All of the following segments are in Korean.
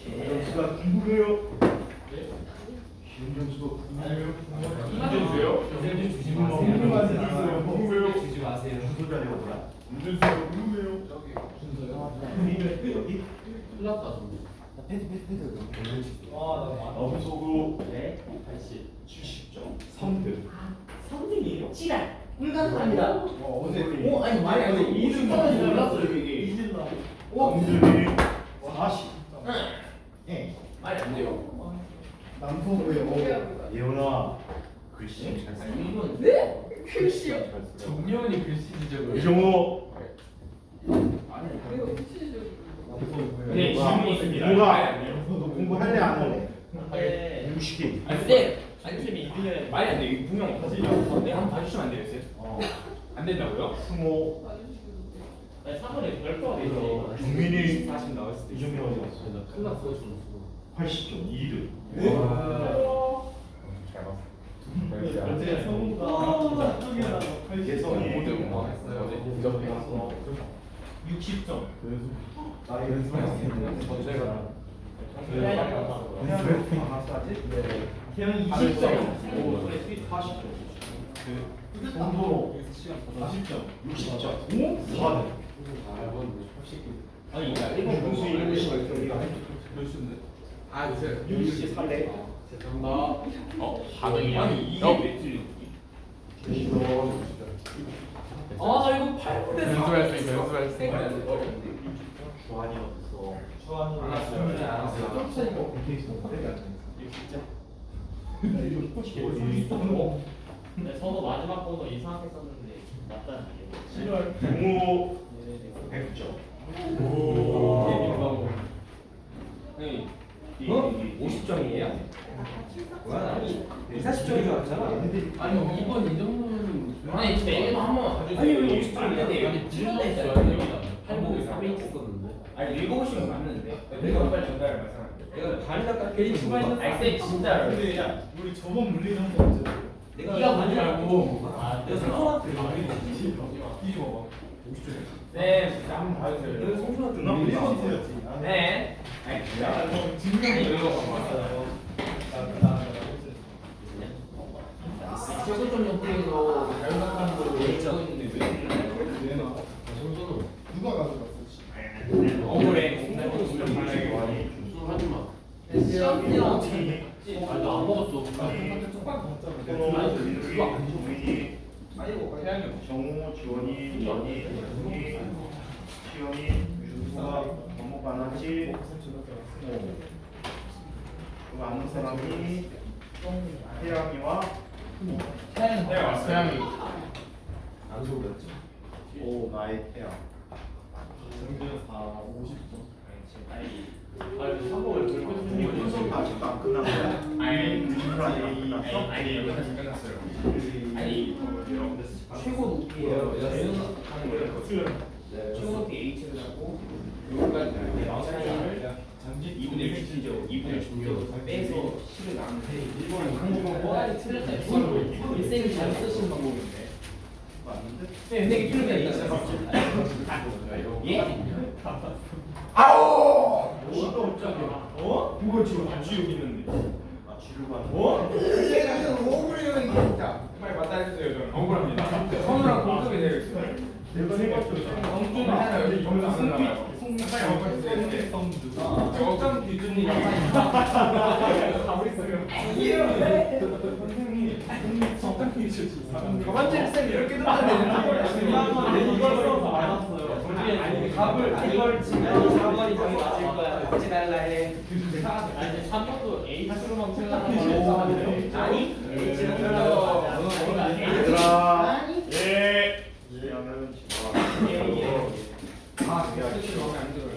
김정수가 궁금해요. 김정수가 궁금해요. 김정수요? 궁금해요. 주지 마세요. 순서 자리가 뭐야? 김정수가 궁금해요. 여기? 흘렀다. 패드. 엄소구 네? 70점. 3등. 3등이에요? 찌랄. 불가능합니다. 어제 아니 말이 안 돼. 2등 몰랐어요 이게. 엄준이 40. 네. 말이 안 돼요. 남성구요. 예원아 글씨 잘 써. 이건 네? 글씨요? 정년이 글씨 지적을. 이정호 내가 미치죠. 네, 질문이 있습니다. 이모가 너 공부할래 안 할래? 네. 60개. 아니 쌤, 아니 쌤이 2등에 말이 안 돼. 이거 분명 못하지. 네, 한번 봐주시면 안 돼요, 쌤? 안 된다고요? 승호 네, 3번에 별표가 돼 있어. 종민이 40 나올 수도 있어. 이정민 어디 갔어? 큰일 났어, 지금. 80점 2등. 예성이 어제 부적해 갔어. 60점. 나 연습했어. 태양이 20점. 40점. 성도로 40점. 60점. 4등. 아니, 야, 일본 공수인 아, 요새 64대. 아니, 이게 왜 아, 이거 8분의 4. 연습할 수 있어. 주한이 어딨어? 알았어요. 네, 저도 마지막 번호 이상하게 썼는데 맞다는 얘기예요. 7월 동호 100점. 네. 50점이에요? 40점인 줄 알았잖아. 아니 이번 이 정도는 아니 내일도 한번 가주세요. 아니 왜 50점인데 여기 찔러있어요. 8곡에 400 썼는데. 아니 읽어보시면 맞는데. 내가 빨리 전달을 말씀할게. 내가 다리가 깎여 있는 거. 아니 쌤 진짜로. 근데 야 우리 저번 물리는 거 언제? 네가 가지 말고. 아 내가 성준한테 뒤집어봐. 네, 한번 봐주세요. 내가 성준한테 나 1번 틀렸지. 네. 아니 야, 너 증명이 이거 이거 봤어요. 나 최고점 연구에서 자율각하는 걸로 적어 있는데 왜 내놔. 누가 가져갔어? 억울해. 하지 마. 시험이랑 아니 나안 먹었어. 톡방 갔잖아. 종민이 정우 지원이 연이 시영이 윤수가 반복 안 하지. 그거 아는 사람이 태양이와 태양이 왔어. 태양이. 안 속였지. 오 나의 태양. 정규 4, 50점. 아니 한국을 들고 분석 아직도 안 끝난 거야? 아니 분석 아직 안 끝났어? 아니 여기 다시 끝났어요. 아니 최고 높이에요. 하는 거예요. 최고 높이 H를 하고 여기까지 마우스를 장지 2분의 1죠. 2분의 6죠. 빼서 10을 나누는데 일본은 한국은 뻔하게 틀렸어요. 일생이 잘 쓰시는 방법인데. 맞는데? 네, 근데 이게 틀리면 있어요. 예? 진짜 없잖아. 그걸 지금 같이 여기 있는데. 아 지루가. 빨리 맞다 해주세요. 저는 억울합니다. 선우랑 동급이 되어 있어요. 내가 해봤어. 성준은 하나 여기 점수 안 나와요. 빨리 억울해주세요. 저점 기준이 가버렸어요. 저번주에 쌤 이렇게 들었는데 이걸 써서 알았어요. 아니 갑을 이걸 치면 4번이 거의 맞을 거야. 같이 달라 해. 아니 3번도 H로만 생각하는 거 아니 H는 틀려. 얘들아. 예. 이하면 지금. 아, 그렇게 마음에 안 들어요.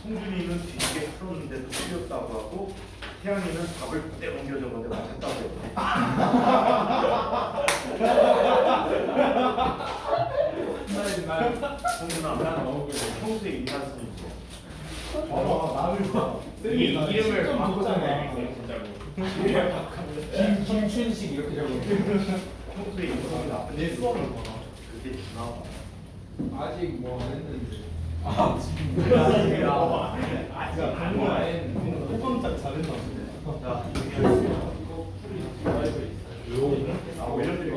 송준이는 뒤지게 풀었는데도 틀렸다고 하고 태양이는 답을 그대로 옮겨 적었는데 맞았다고 했대. 송준아, 평소에 인간성 있어. 봐봐 나를 봐. 이 나 이름을 10점 바꾸잖아요. 줬잖아. 진짜로. 김춘식 이렇게 적어. 평소에 인성이 나쁜 내 수업을 봐. 그게 지나가. 아직 뭐 안 했는데. 아 지금 야, 아직 야, 안 방금 해. 호감짝 잘했나 보네. 자, 준비하시고요. 이거 풀이 드라이브에 있어요. 아, 올려드리고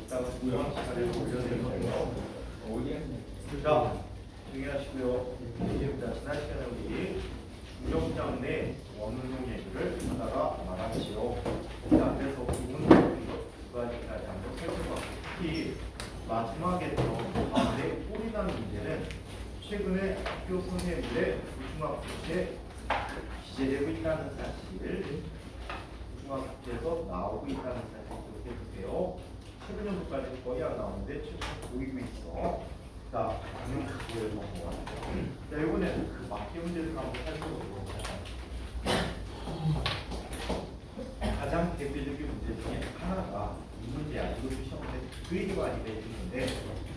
이따가 구형 자리에 올려드릴게요. 자, 준비하시고요. 자, 지난 시간에 우리 중력장 내 원운동 얘기를 하다가 말았지요. 자, 그래서 부분 두 가지까지 한번 살펴봤고, 특히 마지막에 또 가운데 꼴이라는 문제는 최근에 학교 선생님들의 중학교에 기재되고 있다는 사실을 중학교에서 나오고 있다는 사실을 기억해주세요. 최근 연도까지 거의 안 나오는데 최근 보이고 있어. 자, 방금 그거를 넘어갔죠. 자, 이번에는 그 막대 문제를 한번 살펴보도록 하자. 가장 대표적인 문제 중에 하나가 이 문제야. 이것도 시험에 되게 많이 내주는데,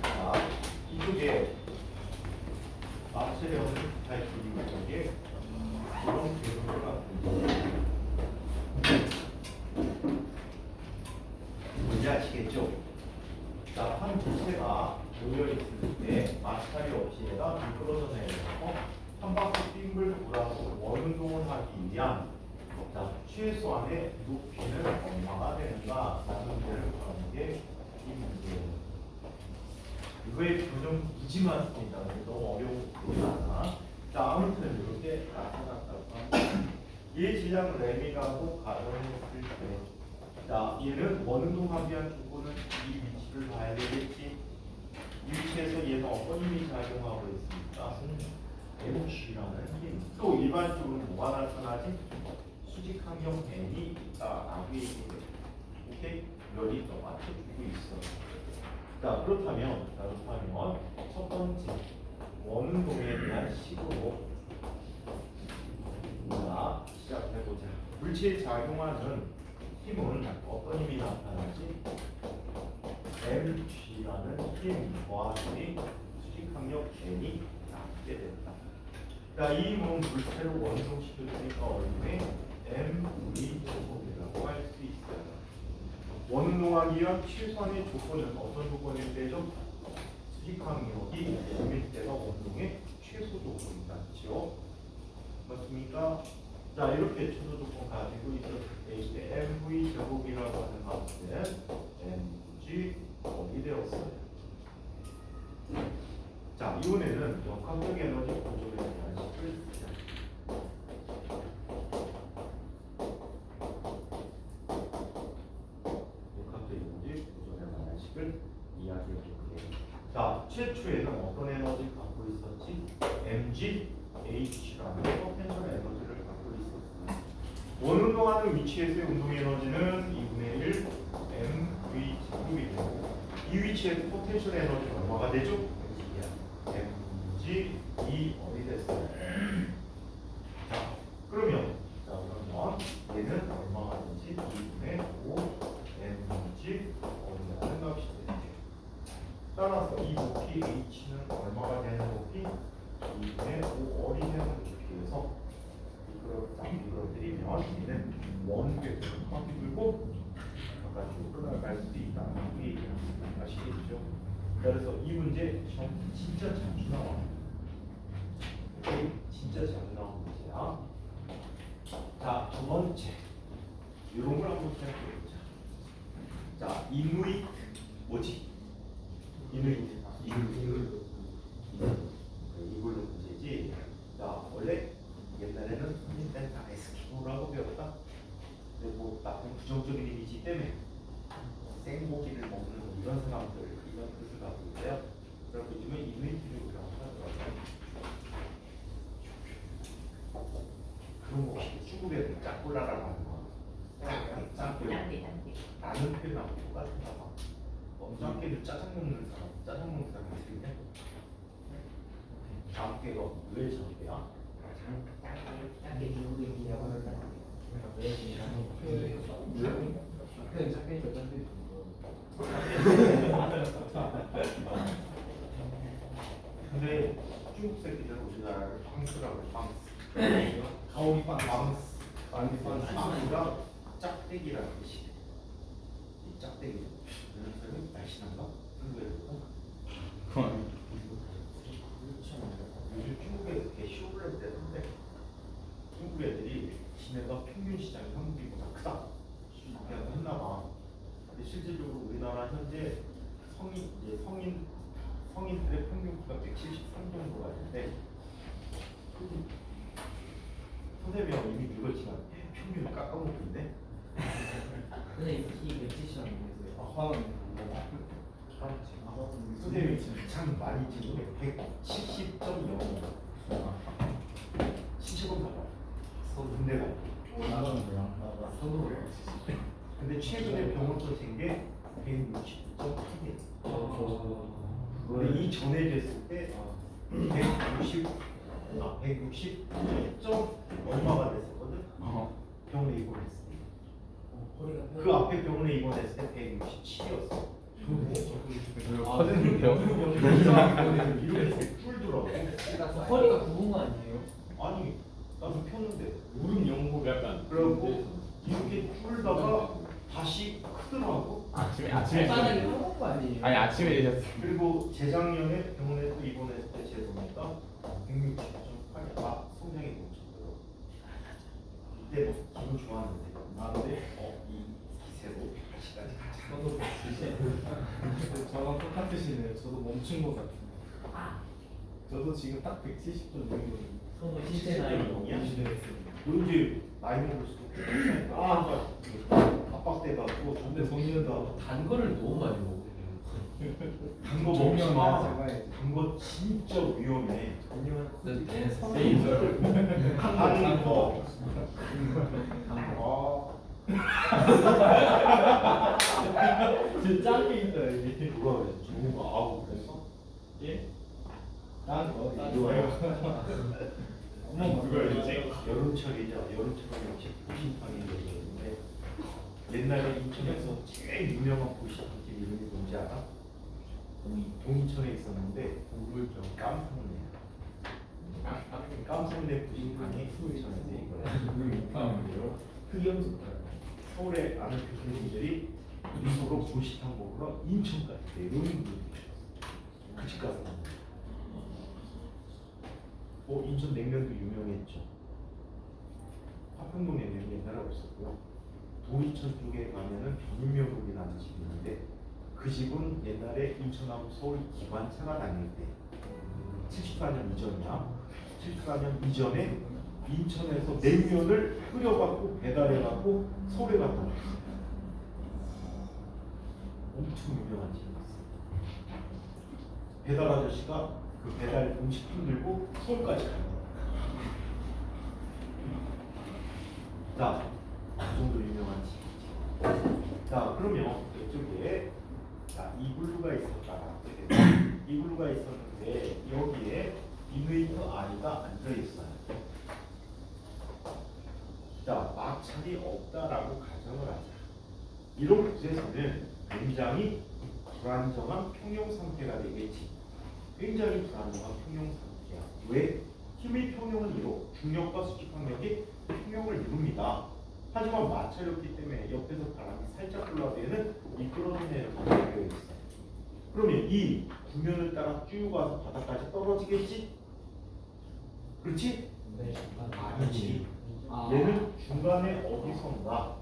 자, 이쪽에 마체레온을 잘 그리고 있는 게 이런 개념을 갖고 뭔지 아시겠죠? 자, 한 부채가 모여 있을 때 마찰이 없이 얘가 미끄러져 내려서 한 바퀴 빙글 돌아서 원운동을 하기 위한 자, 최소한의 높이는 얼마가 되는가 라는 문제를 구하는 게 이 문제예요. 이거의 교정 무지 많습니다. 너무 어려운 게 많아. 자, 아무튼 이렇게 나타났다고 합니다. 이 질량을 레미가고 가정했을 때, 자, 얘는 원운동하기 위한 조건은 이 위치를 봐야 되겠지. 이 위치에서 얘는 어떤 힘이 작용하고 있습니까? MC라는 힘. 또 일반적으로 뭐가 나타나지? 수직항형 N이 있다라고 얘기해요. 오케이? 열이 더 맞춰주고 있어. 자, 그렇다면 첫 번째 원운동에 대한 식으로 자, 시작해보자. 물체에 작용하는 힘은 어떤 힘이 나타나지? mg라는 힘 더하기 수직항력 n이 나게 된다. 자, 이 힘은 물체로 원동시켜주니까 얼마에 mv 제곱이라고 할 수 있어요. 원운동하기 위한 최소한의 조건은 어떤 조건일 때죠? 수직항력이 m일 때가 원동의 최소 조건이다. 그렇죠? 맞습니까? 자, 이렇게 최소 조건 가지고 있었을 때 이제 mv 제곱이라고 하는 값은 mg 어디 되었어요? 자, 이번에는 역학적 에너지 구조에 대한 식을 쓰자. 역학적 에너지 구조에 대한 식을 이야기해 볼게요. 자, 최초에는 어떤 에너지를 갖고 있었지? mg h라는 포텐셜 에너지를 갖고 있었어요. 원운동하는 위치에서의 운동 에너지는 2분의 1 mv 제곱이 되고 이 위치에서 포텐셜 에너지는 얼마가 되죠? mg 이 어디 됐어요? 자, 그러면 얘는 얼마가 되지? 2분의 5 mg 어디라는 값이 되죠. 따라서 이 높이 h는 얼마가 되는 높이? 2분의 5 어리 되는 높이에서 이끌어드리면 얘는 원궤도를 확 들고 바깥으로 흘러갈 수 있다. 이게 얘기합니다. 아시겠죠? 그래서 이 문제 시험 진짜 자주 나와. 오케이? 진짜 자주 나오는 문제야. 자, 두 번째 이런 걸 한번 생각해보자. 자, 이누이트 뭐지? 이누이트 이걸로 문제지. 자, 원래 옛날에는 일단 다 에스키모라고 배웠다. 근데 뭐 나쁜 부정적인 이미지 때문에 생고기를 먹는 이런 사람들 이런 뜻을 갖고 있어요. 그래서 요즘에 이누이트라고 하더라고요. 그런 거 중국에 짝꿍라라고 하는 거. 짝꿍. 라는 표현하고 똑같은가 봐. 짝꿍을 짜장 먹는 사람 있으면 장깨가 왜 장깨야? 짝게 중국인이라고 하는 사람. 왜 그냥 짝게니까 짝게. 근데 중국 새끼들 우리나라를 빵스라고 해. 빵스. 가오리 빵스. 빵스가 짝대기라는 뜻이에요. 이 짝대기. 그래서 날씬한가? 한국에 요즘 중국에 그게 쇼를 했대는데 중국 애들이 지네가 평균 시장이 한국보다 크다. 그냥 했나봐. 근데 실질적으로 우리나라 현재 성인들의 평균 키가 173 정도가 있는데 선생님이 이미 늙었지만 평균을 깎아먹고 있네. 근데 키 170 아니겠어요? 화는 선생님이 참 많이 찍은 게 170.0. 시식은 봐봐. 군대 가. 나가는 거야. 손으로. 근데 최근에 병원 터진 게 169.8이에요. 근데 이 전에 됐을 때 160 점 얼마가 됐었거든. 병원에 입원했을 때. 그 앞에 병원에 입원했을 때 167이었어. 커지는데요? 이렇게 뿔더라고. 허리가 굽은 거 아니에요? 아니 나도 폈는데. 무릎 연골 약간. 그래갖고 이렇게 뿔다가 다시 크더라고. 아침에 발바닥이 굽은 거 아니에요? 아니 아침에 이랬어. 그리고 재작년에 병원에 또 입원했을 때 재보니까 160.8. 아 성장이 멈췄더라고. 이때 기분 좋았는데. 아 근데 이 기세로 다시까지 가자. 저랑 똑같으시네요. 저도 멈춘 것 같은데. 저도 지금 딱 170점 정도거든요. 손으로 실제 나이. 영이야? 너 이제 나이 먹을수록 압박돼가지고 근데 정리는 다 단 거를 너무 많이 먹어요. 단거 먹지 마. 단거 진짜 위험해. 단 거. 진짜 짱게 있다 이게. 누가 그랬어? 정우가 아우 그랬어? 예? 난 누가요? 누가 이랬지? 여름철이죠. 여름철에 역시 보신탕이 있는데 옛날에 인천에서 제일 유명한 보신탕집 이름이 뭔지 알아? 동인천에 있었는데 깜성내. 깜성내 보신탕이 인천에서 이거야. 흑염소. 서울에 아는 교수님들이 일부러 보신탕 먹으러 인천까지 내려오는 분들이 계셨어요. 그 집 가서 인천 냉면도 유명했죠. 화평동 냉면이 옛날에 없었고요. 도리천 쪽에 가면은 변인면국이라는 집이 있는데 그 집은 옛날에 인천하고 서울 기관차가 다닐 때 74년 이전이야. 74년 이전에 인천에서 냉면을 끓여갖고 배달해갖고 서울에 갔다 왔어요. 엄청 유명한 집이었어요. 배달 아저씨가 그 배달 음식품 들고 서울까지 갑니다. 자, 그 정도 유명한 집이지. 자, 그러면 이쪽에 이글루가 있었다. 이글루가 있었는데 여기에 이누이트 아이가 앉아 있어요. 자, 마찰이 없다라고 가정을 하자. 이런 곳에서는 굉장히 불안정한 평형 상태가 되겠지. 굉장히 불안정한 평형 상태야. 왜? 힘의 평형을 이루 중력과 수직 항력이 평형을 이룹니다. 하지만 마찰이 없기 때문에 옆에서 바람이 살짝 불러도 얘는 미끄러지는 방향이 되어 있어. 그러면 이 구면을 따라 쭉 와서 바닥까지 떨어지겠지? 그렇지? 네. 아니지. 얘는 중간에 어디선가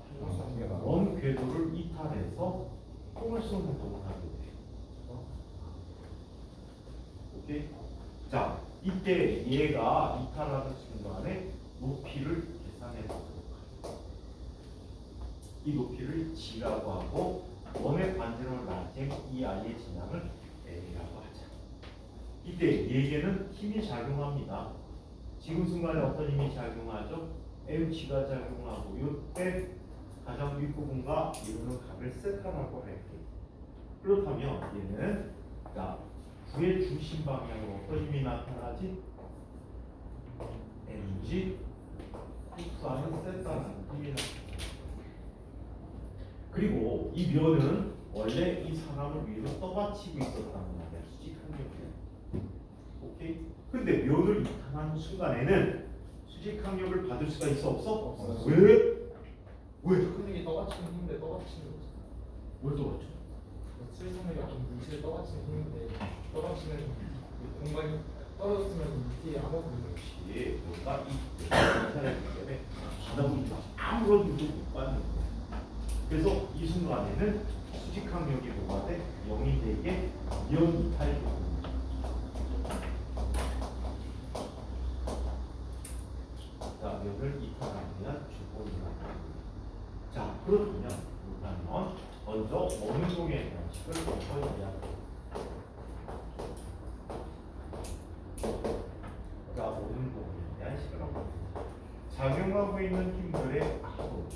먼 궤도를 이탈해서 포물선 운동을 하게 돼. 오케이? 자, 이때 얘가 이탈하는 순간에 높이를 계산해 보도록 하죠. 이 높이를 G라고 하고 원의 반지름 라지의 이 아이의 진앙을 L이라고 하자. 이때 얘에게는 힘이 작용합니다. 지금 순간에 어떤 힘이 작용하죠? Mg가 작용하고 이때 가장 윗부분과 이루는 각을 세타라고 할게요. 그렇다면 얘는 구의 중심 방향으로 어떤 힘이 나타나지? Mg 플러스 세타라는 힘이 나타납니다. 그리고 이 면은 원래 이 사람을 위로 떠받치고 있었다는 말이야. 수직항력이야. 오케이? 근데 근데 면을 이탈하는 순간에는 수직 항력을 받을 수가 있어 없어? 없어요. 왜? 왜? 근데 이게 떠받치는 힘인데 떠받치는 거지. 뭘 또 맞죠? 수리선이가 좀 물체를 떠받치는 힘인데 떠받치는 그 공간이 떨어졌으면 물체에 아무것도 없이 예, 뭔가 이 이탈했기 때문에 바다 보니까 아무런 힘도 못 받는 거야. 그래서 이 순간에는 수직 항력이 뭐가 돼? 0이 되게 면 이탈이 됩니다. 자, 면을 이탈하면 주권이다. 자, 그러면 먼저 원동의 방식을 먼저 이야기해. 자, 원동에 대한 식을 한번 보자. 작용하고 있는 힘들의 합은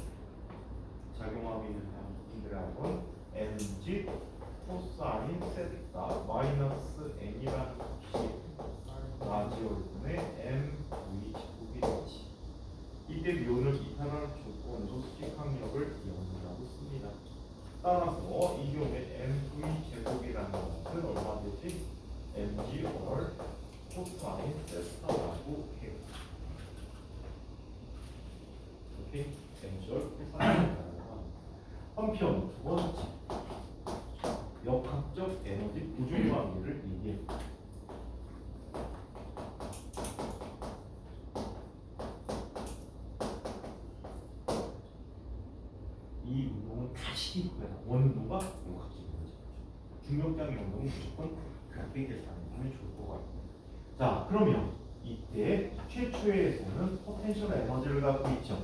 작용하고 있는 힘들의 합은 mg 코사인 세타 마이너스 n이라는 값이 라지올분의 mv 제곱이 되지. 이때 면을 이탈하는 조건으로 수직항력을 이용하고 씁니다. 따라서 이 경우에 mv 제곱이라는 것은 얼마 되지? mg 월 코사인 세타라고 해요. 오케이? mg 월 코사인 세타라고. 한편 두 번째 역학적 에너지 보존 관계를 얘기해. 이 운동은 다시 이거야. 원도가 역학적 에너지. 중력장의 운동은 무조건 그렇게 계산하면 좋을 것 같고. 자, 그러면 이때 최초에서는 포텐셜 에너지를 갖고 있죠.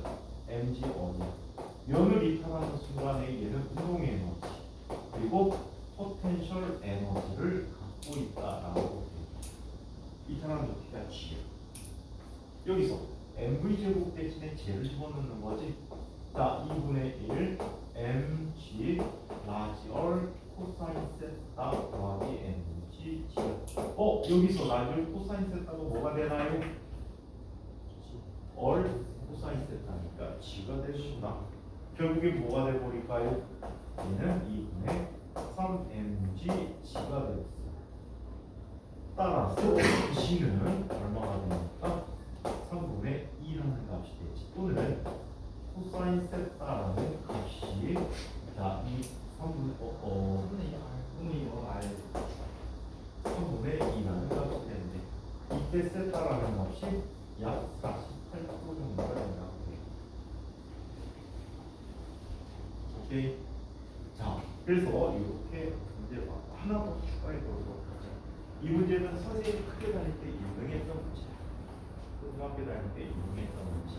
mg 원이야. 면을 이탈하는 순간에 얘는 운동의 에너지 그리고 포텐셜 에너지를 갖고 있다라고 해요. 이탈하는 높이가 g야. 여기서 mv 제곱 대신에 j를 집어넣는 거지. 자, 2분의 1 mg 라지얼 코사인 세타 더하기 mg g. 여기서 라지얼 코사인 세타가 뭐가 되나요? 얼 코사인 세타니까 g가 되는구나. 결국에 뭐가 돼버릴까요? 얘는 2분의 3mg g가 되겠어. 따라서 g는 얼마가 됩니까? 3분의 2라는 값이 되지. 또는 코사인 세타라는 값이 자, 이 3분의 2라는 값이 되는데 이때 세타라는 값이 약 48% 정도가 된다고 해요. 오케이. 자, 그래서 이렇게 문제가 하나 더 추가해 보도록 하죠. 이 문제는 선생님이 크게 다닐 때 유명했던 문제야. 초등학교 다닐 때 유명했던 문제.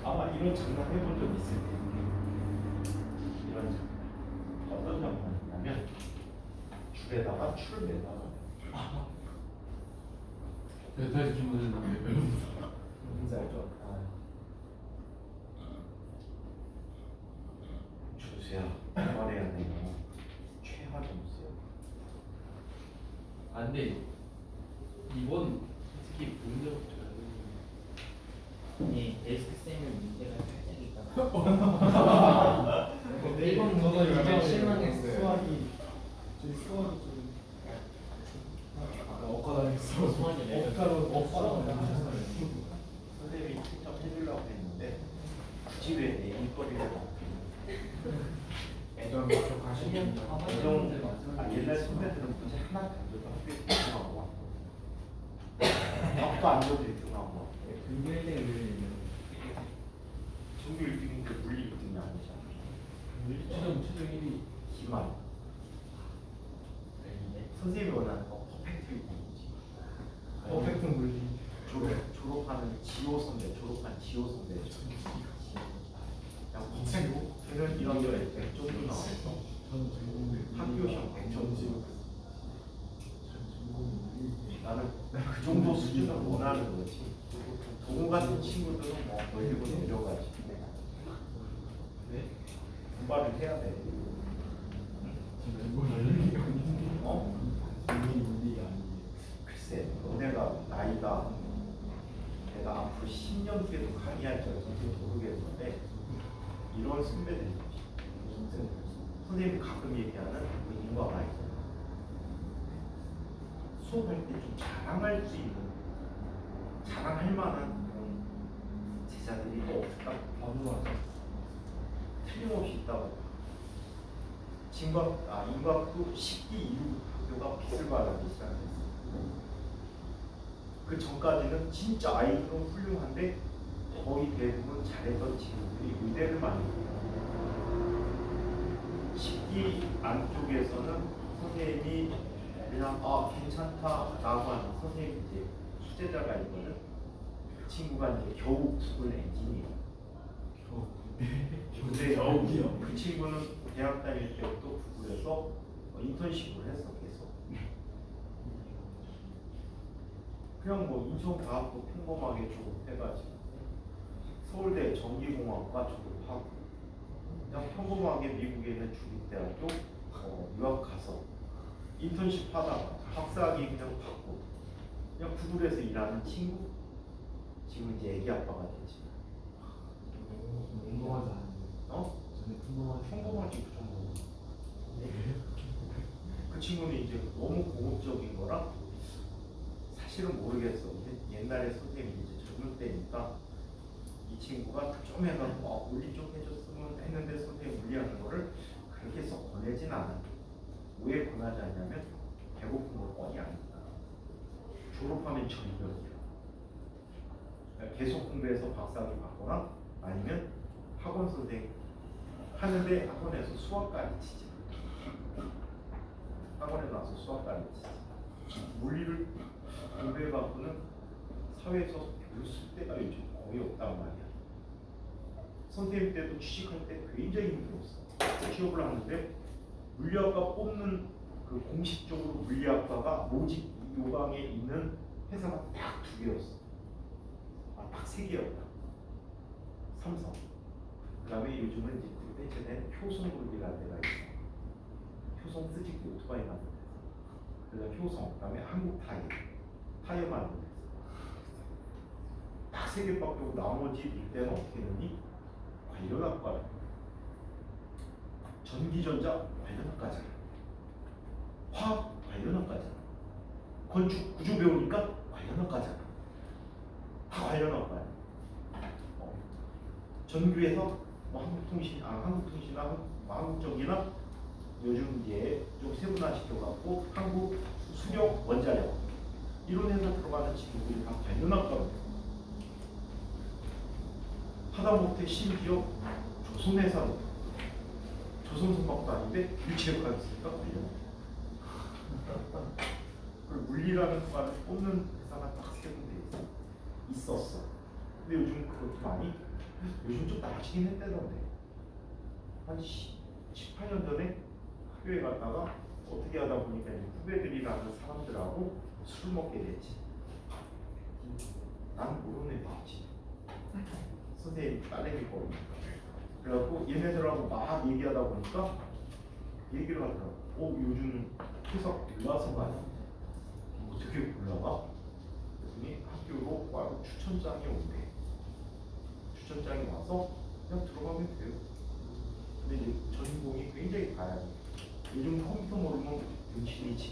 아마 이런 장난 해본 적 있을 텐데 이런 장난. 어떤 장난이냐면 줄에다가 줄 매다가 다시 기분을 나는데 뭔지 알죠? 주세요. 말해야 돼요. 최하 점수요. 아 근데 이번 솔직히 본 적부터 이 데스크 쌤의 문제가 살짝 있다가 이번 저도 문제 이번에 실망했어요. 수학이 좀 억까당했어. 수학이 억까당했어. 선생님이 직접 해주려고 했는데 굳이 왜 내 인거리를 애정 맞춰 가시면 옛날 선배들은 문제 하나 던져도 학교에 들어가고 왔고 밥도 안 줘도 들어가고 전교 1등인데 물리 1등이 아니잖아. 최종 1위 기만. 선생님이 원하는 거 퍼펙트 1등이지. 퍼펙트 물리. 졸업하는 지호 선배, 졸업한 지호 선배. 그냥 퍼펙트. 걔는 이런 거에 100점도 나왔어. 저는 학교 시험 100점. 나는 그 정도 수준을 원하는 거지. 도구 같은 친구들은 뭐 걸리고 내려가지. 네? 공부를 해야 돼. 어? 글쎄, 너네가 나이가 내가 앞으로 10년 뒤에도 강의할 줄은 모르겠는데 이런 선배들이 선생님이 가끔 얘기하는 그 인과가 있어요. 수업할 때 좀 자랑할 수 있는, 자랑할 만한 그런 제자들이 또 없을까? 틀림없이 있다고. 인과학도 10기 이후부터 학교가 빛을 발하기 시작했어요. 그 전까지는 진짜 아이들은 훌륭한데 거의 대부분 잘했던 친구들이 의대를 많이 갔어요. 10기 안쪽에서는 선생님이 그냥 괜찮다라고 하는 선생님 이제 수제자가 있거든. 그 친구가 이제 겨우 구글 엔지니어. 근데 그 친구는 대학 다닐 때부터 구글에서 인턴십을 했어 계속. 그냥 뭐 인천과학부 평범하게 졸업해가지고 서울대 전기공학과 졸업하고 그냥 평범하게 미국에 있는 주립대학교 유학 가서 인턴십 하다가 박사학위 그냥 받고 그냥 구글에서 일하는 친구. 지금 이제 애기 아빠가 됐지. 궁금하지 않아요. 저는 평범하지 그 정도. 그 친구는 이제 너무 고급적인 거라 사실은 모르겠어. 근데 옛날에 선생님이 이제 젊을 때니까 이 친구가 좀 해가지고 물리 좀 해줬으면 했는데 선생님 물리하는 거를 그렇게 썩 권하진 않아. 왜 권하지 않냐면 배고픈 걸 뻔히 아니까. 졸업하면 전별이야. 그러니까 계속 공부해서 박사학위 받거나 아니면 학원 선생 하는데 학원에서 수학 가르치지. 학원에 나와서 수학 가르치지. 물리를 공부해갖고는 사회에서 별로 쓸 데가 요즘 거의 없단 말이야. 선생님 때도 취직할 때 굉장히 힘들었어. 취업을 하는데 물리학과 뽑는 그 공식적으로 물리학과가 모집 요강에 있는 회사가 딱 2개였어. 딱 3개였다. 삼성. 그 다음에 요즘은 이제 대체된 효성그룹이라는 데가 있어. 효성 스즈키 오토바이 만드는 데서. 그다음에 효성, 그 다음에 한국타이어, 타이어 만드는 데서. 딱 3개밖에 없고 나머지 일대는 어떻게 되니? 관련학과야. 전기전자 관련학과잖아. 화학 관련학과잖아. 건축 구조 배우니까 관련학과잖아. 다 관련학과야. 전교에서 뭐 한국통신이나 한국전기나 요즘 이제 좀 세분화시켜갖고 한국 수력 원자력 이런 회사 들어가는 친구들이 다 관련학과로 하다못해 심지어 조선회사로 조선선박도 아닌데 유치역학이 있으니까 관련. 그리고 물리라는 과를 뽑는 회사가 딱 3군데 있었어. 근데 요즘 그것도 많이 요즘 좀 나아지긴 했다던데. 한 18년 전에 학교에 갔다가 어떻게 하다 보니까 후배들이라는 사람들하고 술 먹게 됐지. 난 모르는 애 봤지. 선생님 딸내미 거니까. 그래갖고 얘네들하고 막 얘기하다 보니까 얘기를 하더라고. 요즘 회사 올라서 가냐? 어떻게 올라가? 그랬더니 학교로 바로 추천장이 온대. 추천장이 와서 그냥 들어가면 돼요. 근데 이제 전공이 굉장히 다양해. 요즘 컴퓨터 모르면 등신이지.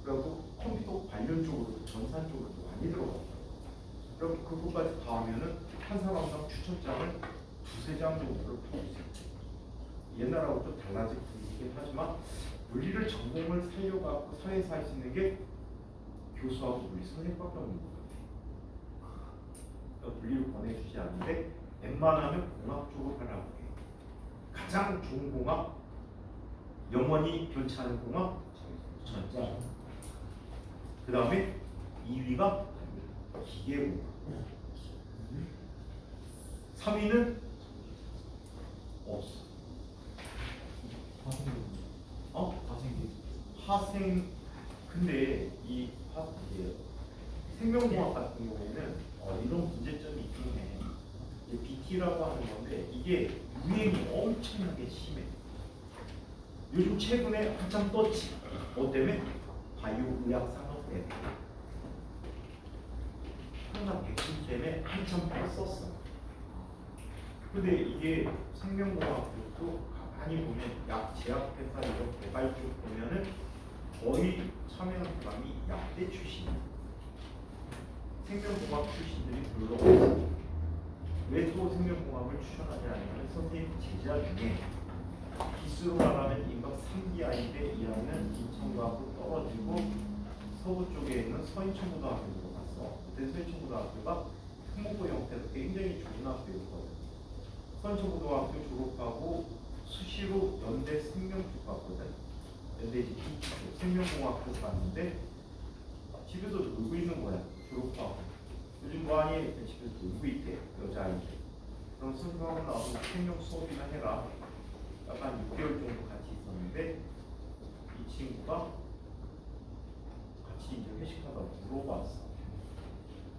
그래갖고 컴퓨터 관련 쪽으로도 전산 쪽으로도 많이 들어가요. 그리고 그것까지 다 하면은 한 사람당 추천장을 2-3장 정도를 받을 수 있어요. 옛날하고 좀 달라진 분위기긴 하지만 물리를 전공을 살려갖고 사회에서 할 수 있는 게 교수하고 물리 선생님밖에 없는 것 같아요. 그러니까 물리를 권해주지 않는데 웬만하면 공학 쪽으로 하라고 해요. 가장 좋은 공학, 영원히 변치 않은 공학, 전자. 그 다음에 2위가 기계공학. 3위는 없어. 화생. 근데 이 생명공학 같은 경우에는 이런 문제점이 있긴 해. BT라고 하는 건데 이게 유행이 엄청나게 심해. 요즘 최근에 한참 떴지. 뭐 때문에? 바이오 의학 산업 때문에. 코로나 백신 때문에 한참 썼어. 근데 이게 생명공학 쪽도 가만히 보면 약 제약회사 이런 개발 쪽 보면은 거의 참여한 사람이 약대 출신, 생명공학 출신들이 별로 없어요. 왜 또 생명공학을 추천하지 않냐면 선생님 제자 중에 기수로 말하면 인각 3기아인데 이 아이는 인천고등학교 떨어지고 서부 쪽에 있는 서인천고등학교로 갔어. 그때 서인천고등학교가 특목고 형태로 굉장히 좋은 학교였거든. 서인천고등학교 졸업하고 수시로 연대 생명 쪽 갔거든. 연대 이제 생명공학교 갔는데 집에서 놀고 있는 거야. 졸업하고 요즘 뭐하니? 집에서 놀고 있대. 여자아이들. 그럼 선생님하고 나와서 생명 수업이나 해라. 약간 6개월 정도 같이 있었는데 이 친구가 같이 이제 회식하다 물어봤어.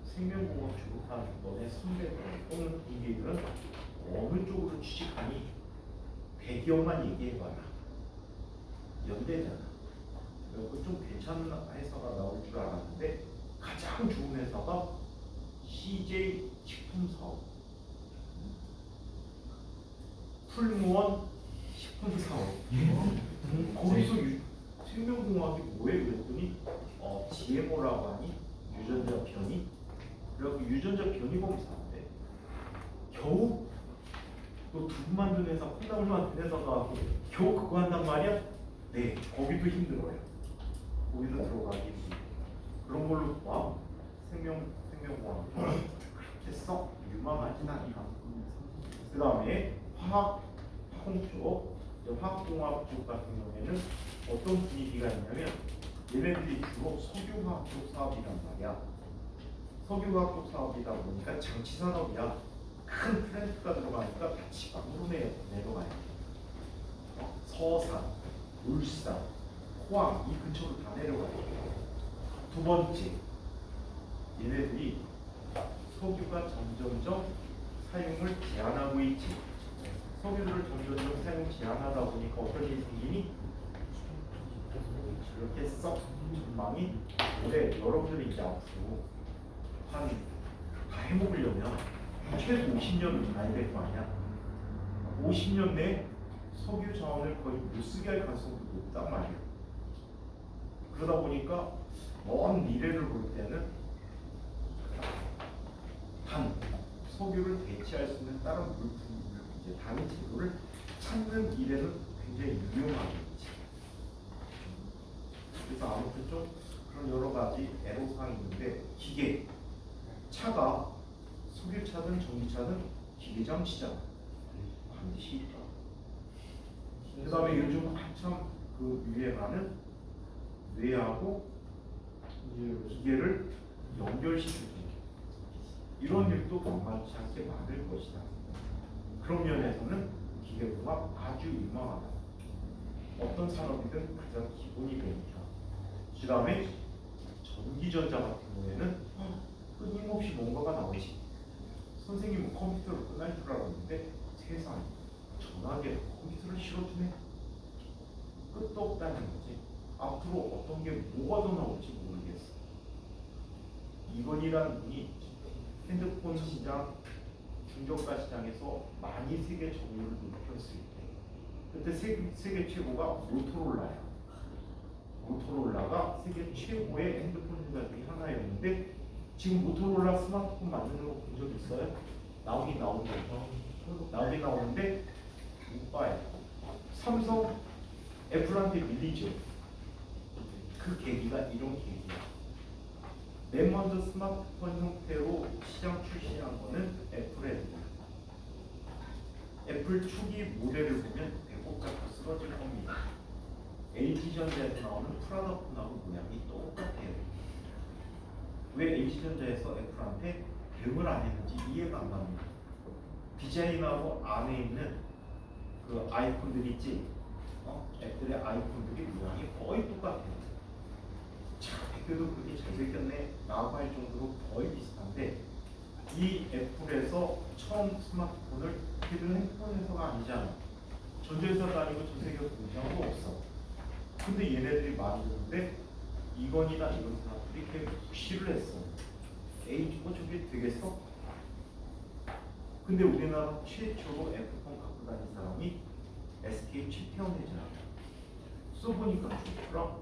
생명공학 졸업한 너네 선배들 또는 동기들은 어느 쪽으로 취직하니? 대기업만 얘기해봐라. 연대잖아. 그리고 좀 괜찮은 회사가 나올 줄 알았는데 가장 좋은 회사가 CJ 식품사업, 풀무원 식품사업. 거기서 생명공학이 뭐해? 그랬더니 GMO라고 하니 유전자 변이. 그래갖고 유전자 변이 검사인데 겨우 또 두부 만드는 회사, 콩나물 만드는 회사 가고 겨우 그거 한단 말이야? 네, 거기도 힘들어요. 거기도 들어가기 힘들어. 그런 걸로 와 생명공학 그렇게 썩 유망하진 않다. 그 다음에 화학공 쪽, 화학공학 쪽 같은 경우에는 어떤 분위기가 있냐면 얘네들이 주로 석유화학 쪽 사업이란 말이야. 석유화학 쪽 사업이다 보니까 장치 산업이야. 큰 플랜트가 들어가니까 같이 막으로 내려가요. 서산, 울산, 포항 이 근처로 다 내려가요. 두 번째, 얘네들이 석유가 점점점 사용을 제한하고 있지. 석유를 점점점 사용 제한하다 보니까 어떤 일이 생기니? 이렇게 썩 전망이 올해 여러분들이 이제 앞으로 다 해먹으려면 최소 50년은 가야 될 거 아니야. 50년 내에 석유 자원을 거의 못 쓰게 할 가능성도 높단 말이야. 그러다 보니까 먼 미래를 볼 때는 단 석유를 대체할 수 있는 다른 물품을 이제 다른 재료를 찾는 일에는 굉장히 유용하겠지. 그래서 아무튼 좀 그런 여러 가지 애로사항이 있는데 기계, 차가 석유차든 전기차든 기계장치잖아. 반드시 있다. 그 다음에 요즘 한참 그 유행하는 뇌하고 기계를 연결시키는 이런 일도 만만치 않게 많을 것이다. 그런 면에서는 기계공학 아주 유망하다. 어떤 산업이든 가장 기본이 되니까. 그 다음에 전기전자 같은 경우에는 끊임없이 뭔가가 나오지. 선생님은 컴퓨터로 끝날 줄 알았는데 세상에 전화기에 컴퓨터를 실어주네. 끝도 없다는 거지. 앞으로 어떤 게 뭐가 더 나올지 모르겠어. 이건희라는 분이 핸드폰 시장, 중저가 시장에서 많이 세계 점유율을 높였을 때 그때 세계 최고가 모토로라야. 모토로라가 세계 최고의 핸드폰 회사 중에 하나였는데 지금 모토로라 스마트폰 만드는 거 본 적 있어요? 나오긴 나오는데 못 봐요. 삼성, 애플한테 밀리죠. 그 계기가 이런 계기야. 맨 먼저 스마트폰 형태로 시장 출시한 거는 애플입니다. 애플 초기 모델을 보면 배꼽 잡고 쓰러질 겁니다. LG전자에서 나오는 프라다폰하고 모양이 똑같아요. 왜 LG전자에서 애플한테 대응을 안 했는지 이해가 안 갑니다. 디자인하고 안에 있는 그 아이콘들 있지? 애플의 아이콘들이 모양이 거의 똑같아요. 참, 그래도 그게 잘생겼네 라고 할 정도로 거의 비슷한데 이 애플에서 처음 스마트폰을 걔들은 핸드폰 회사가 아니잖아. 전자회사도 아니고 전 세계 공장도 없어. 근데 얘네들이 만드는데 이건이나 이런 사람들이 그냥 무시를 했어. 에이 저게 되겠어? 근데 우리나라 최초로 애플폰 갖고 다닌 사람이 SK 최태원 회장. 써보니까 좋더라.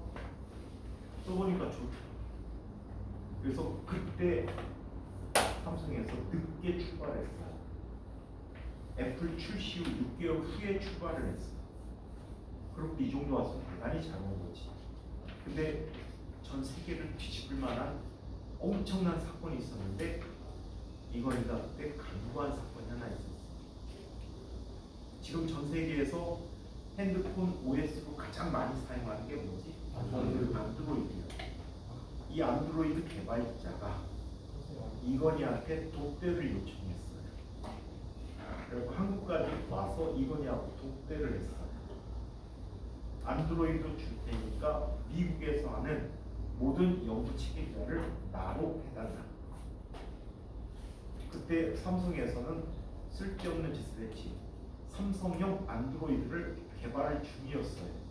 써보니까 좋다. 그래서 그때 삼성에서 늦게 출발했어요. 애플 출시 후 6개월 후에 출발을 했어. 그렇게 이 정도 와서 대단히 잘 온 거지. 근데 전 세계를 뒤집을 만한 엄청난 사건이 있었는데 이거에다 그때 강구한 사건이 하나 있었어. 지금 전 세계에서 핸드폰 OS로 가장 많이 사용하는 게 뭐지? 안드로이드야. 이 안드로이드 개발자가 이건희한테 독대를 요청했어요. 그리고 한국까지 와서 이건희하고 독대를 했어요. 안드로이드 줄 테니까 미국에서 하는 모든 연구 책임자를 나로 해달라. 그때 삼성에서는 쓸데없는 짓을 했지. 삼성형 안드로이드를 개발 중이었어요.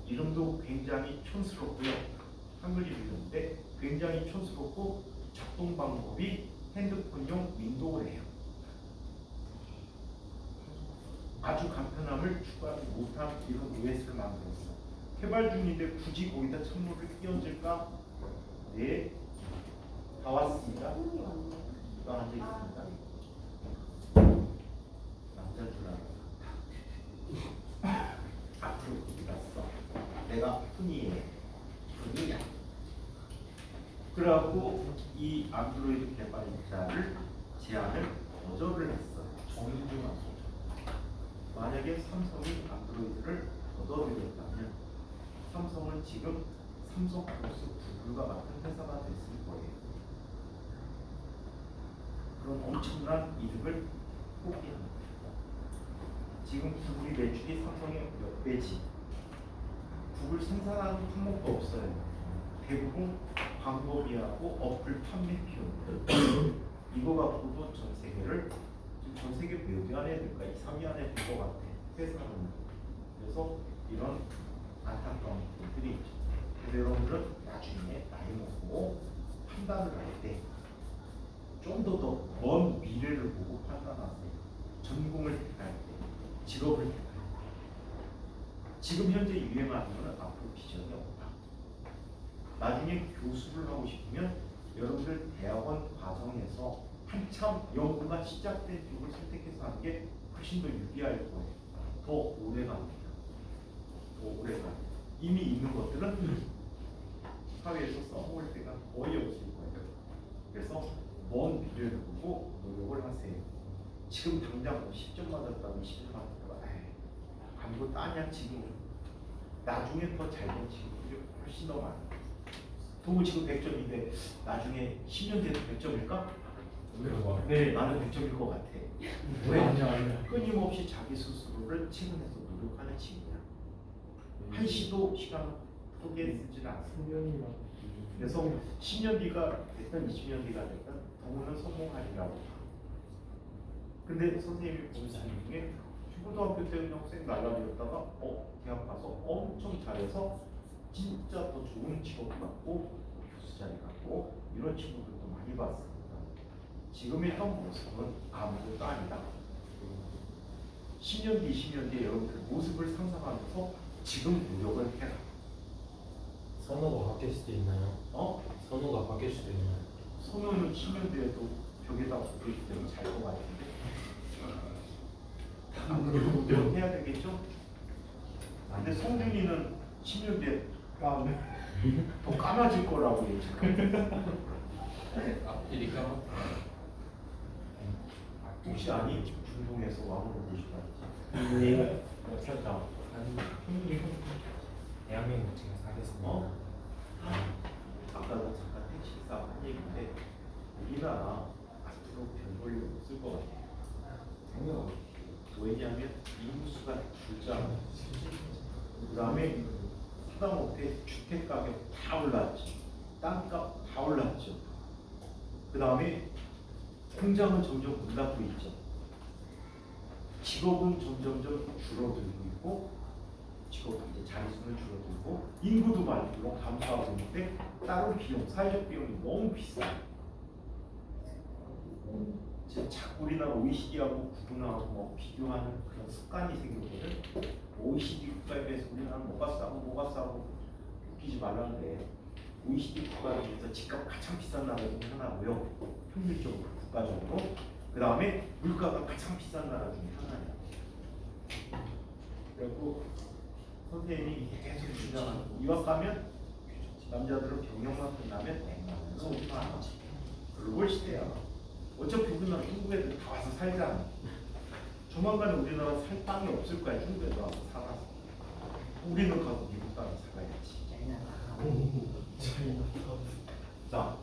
이름도 굉장히 촌스럽고요. 한글 이름인데 굉장히 촌스럽고 작동 방법이 핸드폰용 윈도우래요. 아주 간편함을 추가하지 못한 이런 OS를 만들었어. 개발 중인데 굳이 거기다 찬물을 끼얹을까? 네, 다 왔습니다. 또 앉아 있습니다. 남자인 줄 알았다. 앞으로 어디 갔어? 내가 훈이에 훈이야. 그래갖고 이 안드로이드 개발자를 제안을 거절을 했어요. 정인중한 소장. 만약에 삼성이 안드로이드를 거절했다면 삼성은 지금 삼성 플러스 구글과 같은 회사가 됐을 거예요. 그런 엄청난 이득을 포기합니다. 지금 구글이 매출이 삼성의 몇 배지? 구글 생산하는 품목도 없어요. 대부분 광고비하고 어플 판매 비용들 이거 갖고도 전 세계를 지금 전 세계 몇 위 안에 들까? 2, 3위 안에 들 것 같아. 회사는. 그래서 이런 안타까운 부분들이 있죠. 그래서 여러분들은 나중에 나이 먹고 판단을 할 때 좀 더 먼 미래를 보고 판단하세요. 전공을 택할 때, 직업을 택할 때. 지금 현재 유행하는 것은 앞으로 비전이 없다. 나중에 교수를 하고 싶으면 여러분들 대학원 과정에서 한참 연구가 시작된 쪽을 선택해서 하는 게 훨씬 더 유리할 거예요. 더 오래 갑니다. 더 오래 가. 이미 있는 것들은 사회에서 써먹을 때가 거의 없을 거예요. 그래서 먼 미래를 보고 노력을 하세요. 지금 당장 10점 맞았다고 20점 맞았다고 아무것도 아니야 지금. 나중에 더 잘 된 친구들이 훨씬 더 많아요. 동우 지금 100점인데 나중에 10년 뒤에도 100점일까? 네, 나는 100점일 것 같아. 왜? 아니야. 끊임없이 자기 스스로를 체험해서 노력하는 친구야. 한시도 시간을 포기해주지는 않습니다. 그래서 10년 뒤가 됐든 20년 뒤가 됐든 동우는 성공하리라고 봐. 근데 선생님이 보는 중에 초등학교 때 그냥 쌩 날라리였다가 대학 가서 엄청 잘해서 진짜 더 좋은 직업 갖고 교수 자리 갖고 이런 친구들도 많이 봤습니다. 지금의 현 모습은 아무것도 아니다. 10년 뒤, 20년 뒤에 여러분들 모습을 상상하면서 지금 노력을 해라. 선호가 바뀔 수도 있나요? 선호가 바뀔 수도 있나요? 선호는 10년 뒤에도 벽에다 붙어있기 때문에 잘 것 같은데 노력해야 되겠죠? 근데 성준이는 10년 뒤에 더 까마질 거라고 얘기해요. 앞뒤니까 혹시 아니? 중동에서 왕으로 모시다지. 네. 다 대한민국 제가 사겠습니다. 아까도 잠깐 택시사 한 얘기인데 우리나라 앞으로 별 볼일 없을 것 같아요. 왜냐하면 인구수가 줄잖아. 그 다음에 하다못해 주택 가격 다 올랐죠. 땅값 다 올랐죠. 그 다음에 공장은 점점 문 닫고 있죠. 직업은 점점점 줄어들고 있고, 직업 이제 자리수는 줄어들고, 인구도 많이 물론 감소하고 있는데 다른 비용, 사회적 비용이 너무 비싸요. 지금 자꾸 우리나라 OECD하고 구분하고 뭐 비교하는 그런 습관이 생겼거든. OECD 국가에 비해서 우리나라는 뭐가 싸고 웃기지 말라는데 OECD 국가 중에서 집값 가장 비싼 나라 중에 하나고요. 평균적으로 국가적으로. 그 다음에 물가가 가장 비싼 나라 중에 하나예요. 그리고 선생님이 계속 주장하는 이와 가면 남자들은 병역만 끝나면 100만 원, 50만 원. 그걸 시대야. 어차피 우리나라 중국 애들 다 와서 살잖아. 조만간에 우리나라 살 땅이 없을 거야. 중국 애들 와서 살아서. 우리는 가서 미국 땅에 살아야지. 자,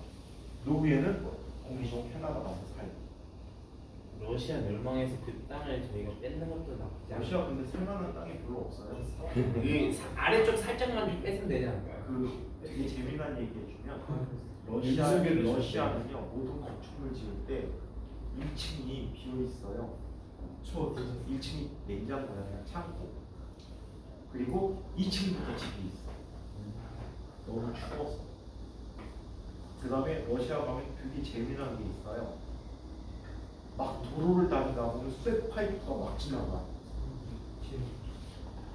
노후에는 공기 좋은 캐나다 가서 살고. 러시아 멸망해서 그 땅을 저희가 뺏는 것도 나쁘지 않아요. 러시아 근데 살만한 땅이 별로 없어요. 여기 아래쪽 살짝만 좀 뺏으면 되지 않을까요? 그 되게 재미난 얘기 해주면 러시아는요 모든 건축물 지을 때 1층이 비어 있어요. 1층이 냉장고야 창고. 그리고 2층부터 집이 있어. 너무 추워서. 그 다음에 러시아 가면 되게 재미난 게 있어요. 막 도로를 다니다 보면 쇠 파이프가 막 지나가.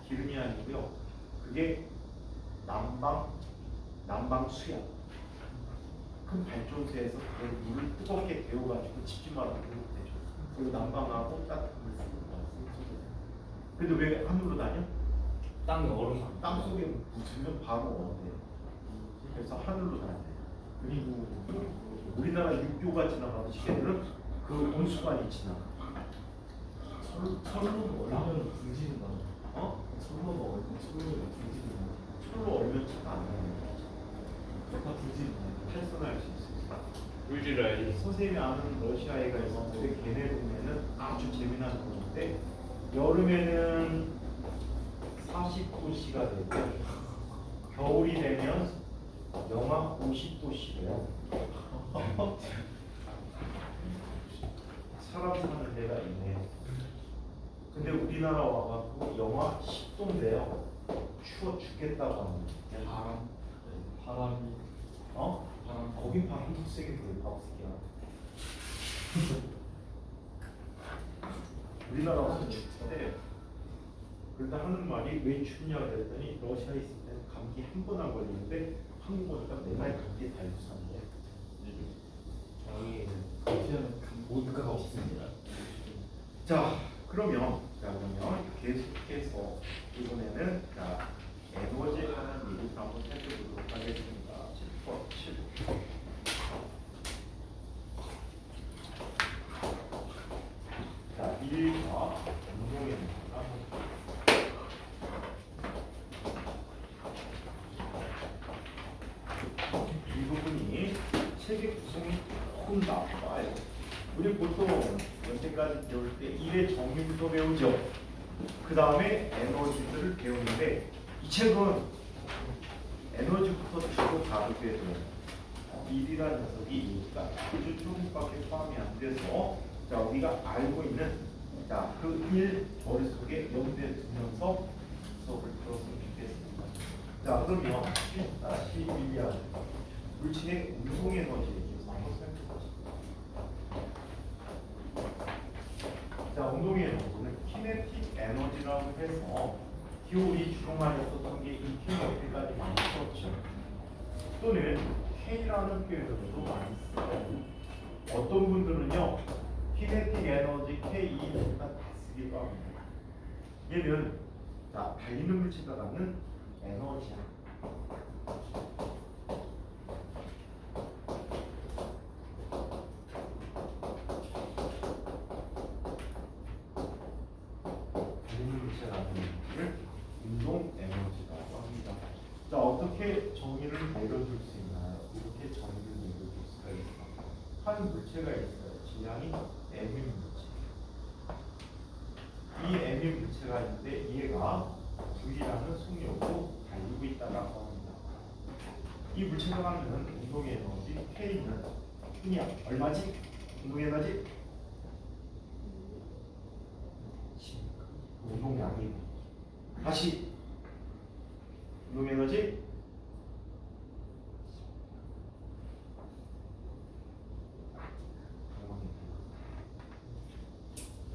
기름이 아니고요. 그게 난방 수압. 큰 발전소에서 그 물을 뜨겁게 데워가지고 집집마다 공급해줘. 그리고 난방하고 따뜻한 물 쓰는 거야. 근데 왜 하늘로 다녀? 땅이 얼어서. 땅 속에 묻으면 바로 얼어요. 그래서 하늘로 다녀요. 그리고 우리나라 육교가 지나가듯이 걔들은 그 온수관이 지나가. 철로는 얼면 붕지는 나요. 어? 철로가 얼면 붕지는 나요. 철로 얼면 차가 안 나는 거지. 다 붕지는 나요. 탈선할 수 있어요. 물질을 알지. 선생님이 아는 러시아 애가 있었는데 걔네 동네는 아주 재미난 곳인데 여름에는 40도씨가 되고 겨울이 되면 영하 50도씨래요. 사람 사는 데가 있네. 근데 우리나라 와갖고 영하 10도인데요. 추워 죽겠다고 합니다. 바람이 어? 거긴 바람도 세게 불어요. 바보새끼야. 우리나라 와서 춥대. 그러다 하는 말이 왜 춥냐 그랬더니 러시아에 있을 때는 감기 한 번 안 걸리는데 한국 오니까 맨날 감기에 달고 사는데. 저희는 러시아는 모두가가 없습니다. 자 그러면 계속해서 이번에는 자 에너지 하는 얘기를 한번 해보도록 하겠습니다. 7. 자 1과 운동의 이 부분이 책의 구성이 조금 나빠요. 우리 보통 여태까지 배울 때 1의 정의부터 배우죠. 그 다음에 에너지들을 배우는데 이 책은 에너지부터 주로 다루게 돼요. 1이라는 녀석이 아주 조금밖에 포함이 안 돼서 자 우리가 알고 있는 그 1 머릿속에 염두에 두면서 수업을 들었으면 좋겠습니다. 자 그러면 10-1이야 물체의 운동 에너지에 대해서 한번 살펴보겠습니다. 자 운동 에너지는 키네틱 에너지라고 해서 기울이 주로 많이 썼던 게 이 키네틱까지 많이 썼죠. 또는 K라는 표현으로도 많이 써요. 어떤 분들은요 키네틱 에너지 K2가 다 쓰기도 합니다. 얘는 달리는 물체가 갖는 에너지야. 달리는 물체가 갖는 에너지를 운동 에너지라고 합니다. 자 어떻게 정의를 내려줄 수 있나요? 이렇게 정의를 내려줄 수가 있어요. 한 물체가 있어요. 질량이 m인 물체. 이 m인 물체가 있는데 얘가 V라는 속력으로 달리고 있다라고 합니다. 이 물체가 갖는 운동의 에너지 K는 그냥 얼마지? 운동 에너지? 운동량이 다시 운동 에너지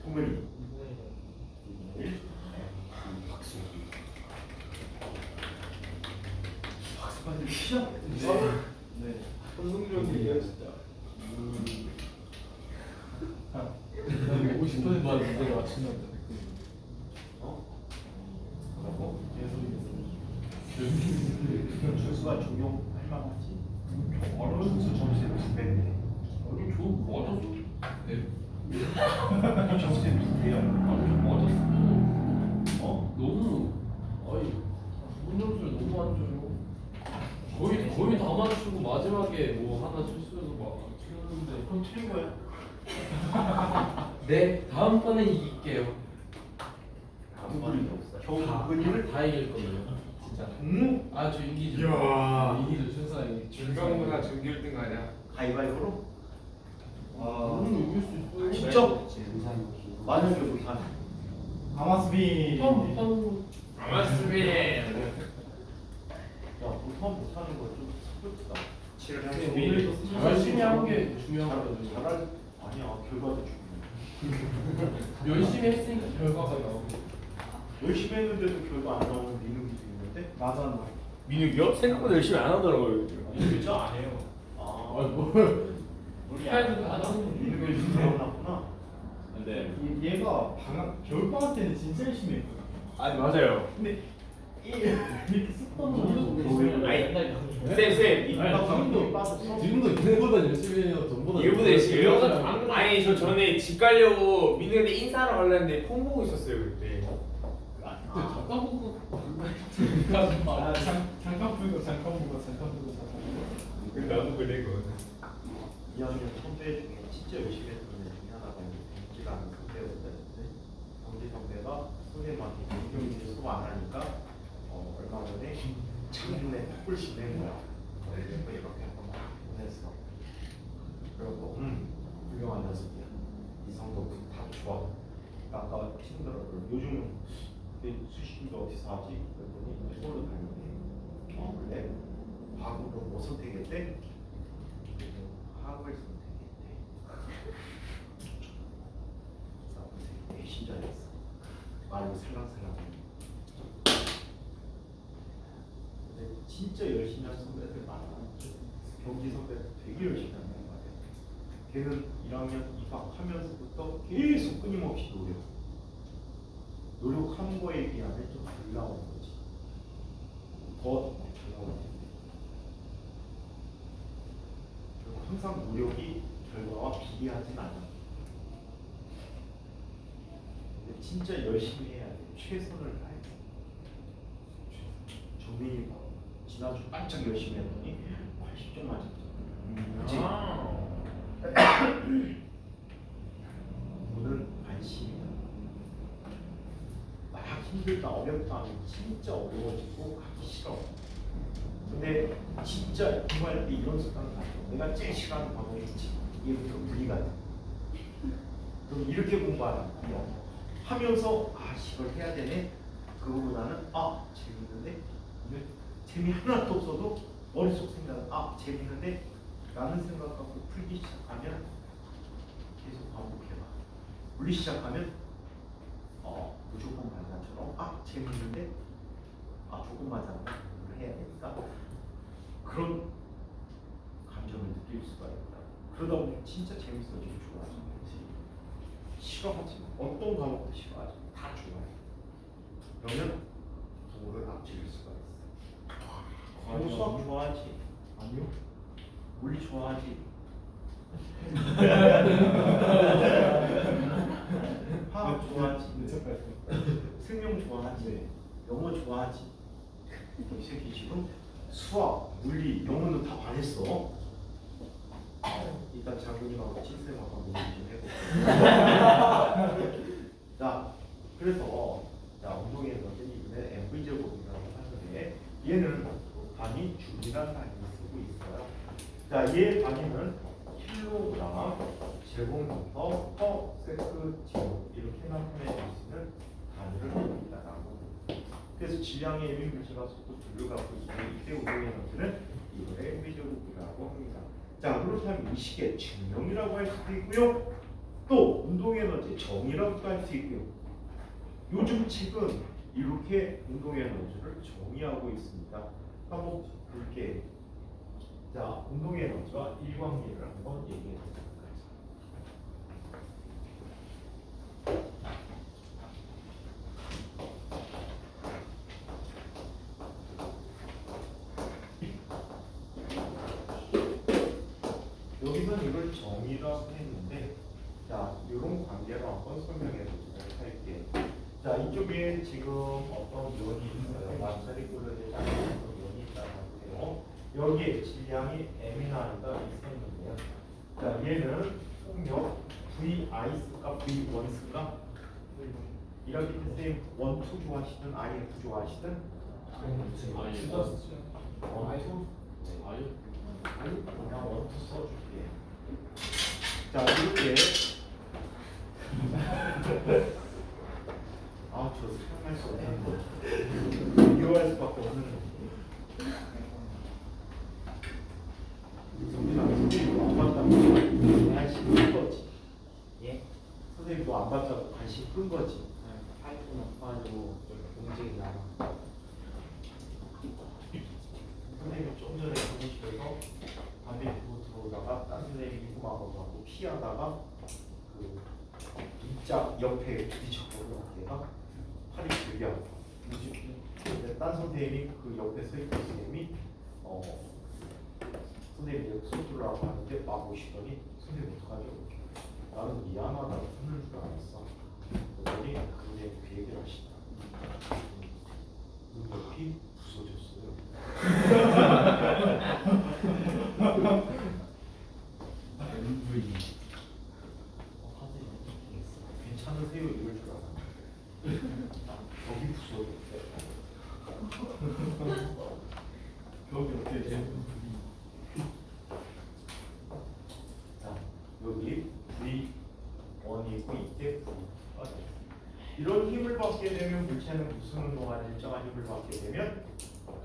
동물이 박수 받을 시작. 저는 문제가 맞춘다는 어? 뭐라고? 준수가 적용할 만하지. 준수 점수에 2배인데. 아니 저 맞았어. 네. 점수에 2배야. 맞았어. 어? 너무 아니 문점수를 너무 안 줘요. 거의 다 맞추고 마지막에 뭐 하나 실수해서 막 틀렸는데. 그럼 틀린 거야. 네, 다음번에 이길게요. 누구를 없어. 겨우 근이를 다 이길 거예요. 진짜. 동무 아저 이기죠. 이야. 이기죠 순사에. 중간고사 전교 1등 아니야? 가위바위보로. 이길 수 있어요. 진짜? 만약에 못하면. 아마스비. 아마스비. 야, 못하는 거좀 슬프다. 오늘 열심히 한 게 중요한 거거든요. 잘할 아니야 결과도 중요해. 열심히 했으니까 결과가 나오고. 열심히 했는데도 결과 안 나오는 민욱이도 있는데. 맞아. 민욱이요? 생각보다 열심히 안 하더라고요. 진짜 안 해요. 아, 뭘 우리 해야 되는 거 민욱이 열심히 나왔구나. 네. 얘가 방학 겨울방학 때는 진짜 열심히 했거든. 아니 맞아요. 근데 이렇게 습관도 아니 쌤 지금도 걔보다 열심히 해요. 전보다. 이거보다 열심히 해요? 아니 저 전에 집 가려고 민욱이한테 인사하러 가려는데 폰 보고 있었어요 그때. 잠깐 보고. 잠깐 보고 잠깐 보고. 나도 그래 그거. 2학년 선배 중에 진짜 열심히 했던 애 중에 하나가 경기라는 선배였는데 경기 선배가 선생님한테 경기 수업 안 하니까 얼마 전에 창문에 뿔씩 낸 거야. 이렇게 한번 보냈어. 그리고 훌륭한 녀석이야. 이성도 다 좋아. 아까 친구들은 요즘 수시도 어디서 하지? 그랬더니 서울로 다니는데 그래? 과학으로 뭐 선택했대? 화학을 선택했대. 되게 신기했어. 말로 살랑살랑. 근데 진짜 열심히 한 선배들 많아. 경기 선배들 되게 열심히 한단 말이야. 걔는 1학년 입학하면서부터 계속 끊임없이 노력한 거에 비하면 좀 덜 나오는 거지. 더 잘나오는 거지. 항상 노력이 결과와 비례하진 않아. 근데 진짜 열심히 해야 돼. 최선을 다해. 정민이 봐. 지난주 반짝 열심히 했더니 80점 맞았잖아. 그치? 오늘 관심이다. 막 힘들다 어렵다 하면 진짜 어려워지고 하기 싫어. 근데 진짜 공부할 때 이런 습관 가져. 내가 제일 싫어하는 과목이 있지. 얘부터 분리가 돼. 그럼 이렇게 공부하는 거야. 하면서 이걸 해야 되네. 그거보다는 재밌는데 이게 재미 하나도 없어도 머릿속 생각은 재밌는데 라는 생각 갖고 풀기 시작하면 계속 반복해봐. 물리 시작하면 무조건 말만처럼 재밌는데 조금만 잡고 해야 되니까 그런 감정을 느낄 수가 있다. 그러다 보면 진짜 재밌어지고 좋아지는 거지. 싫어하지 마. 어떤 과목도 싫어하지 마. 다 좋아해. 그러면 부모를 앞질릴 수가 있어. 과목 수학 좋아하지? 아니요. 물리 좋아하지? 화학 좋아하지? 생명 좋아하지? 영어 좋아하지? 이 새끼 지금 수학, 물리, 영어는 다 반했어. 일단 장군님하고 친쌤하고 얘기 좀 해볼게요. 자, 그래서 운동에서 이번에 MV제곱이라고 하는데 얘는 단위 줄이라는 단위를 쓰고 있어요. 자, 얘 단위는 킬로그램, 제곱미터, 퍼 세트 제곱 이렇게 나타낼 수 있는 단위를 합니다라고. 그래서 질량의 일밀물질과 속도 분류가 이때 운동 에너지는 이걸 MV제곱이라고 합니다. 자, 그렇다면 이 식의 증명이라고 할 수도 있고요. 또 운동 에너지 정의라고도 할 수 있고요. 요즘 책은 이렇게 운동 에너지를 정의하고 있습니다. 한번 볼게요. 자, 운동 에너지와 일관계를 한번 얘기해 보도록 하겠습니다. 우선 이걸 정의라고 했는데, 자, 이런 관계로 한번 설명해 보도록 할게요. 자, 이쪽에 지금 어떤 면이 있어요. 마찰이 굴러지지 않는 면이 있다고 해요. 여기에 질량이 m이나 아니다 있었는데요. 자, 얘는 폭력 VI스가 V1스가 이렇게 쌤 원투 좋아하시든 IF 좋아하시든 아니 원투 아니 그냥 원투 써줄게. 자, 이렇게 저 생각할 수 없는데 비교할 수밖에 없는 거. 선생님도 안 봤다고 관심 끈 거지. 예? 선생님도 안 봤다고 관심 끈 거지. 파이프 높아가지고 움직이 나와. 선생님이 좀 전에 교무실에서 담배 피고 들어오다가 딴 선생님이 궁금하고 하고 피하다가 그 입자 옆에 부딪혔거든요. 걔가 팔이 되게 아파. 근데 딴 선생님이 그 옆에 서 있던 선생님이 선생님이 여기 쏘주려고 하는데 막 오시더니 선생님 어떡하죠? 나는 미안하다고 손을 줄 알았어. 그러더니 선생님이 그 얘기를 하시다. 눈높이 부서졌어요. 괜찮으세요? 이럴 줄 알았는데 벽이 부서졌대. 벽이 어떻게 돼? 자, 여기 V1이 있고 이때 V가 돼. 이런 힘을 받게 되면 물체는 무슨 운동하는 일정한 힘을 받게 되면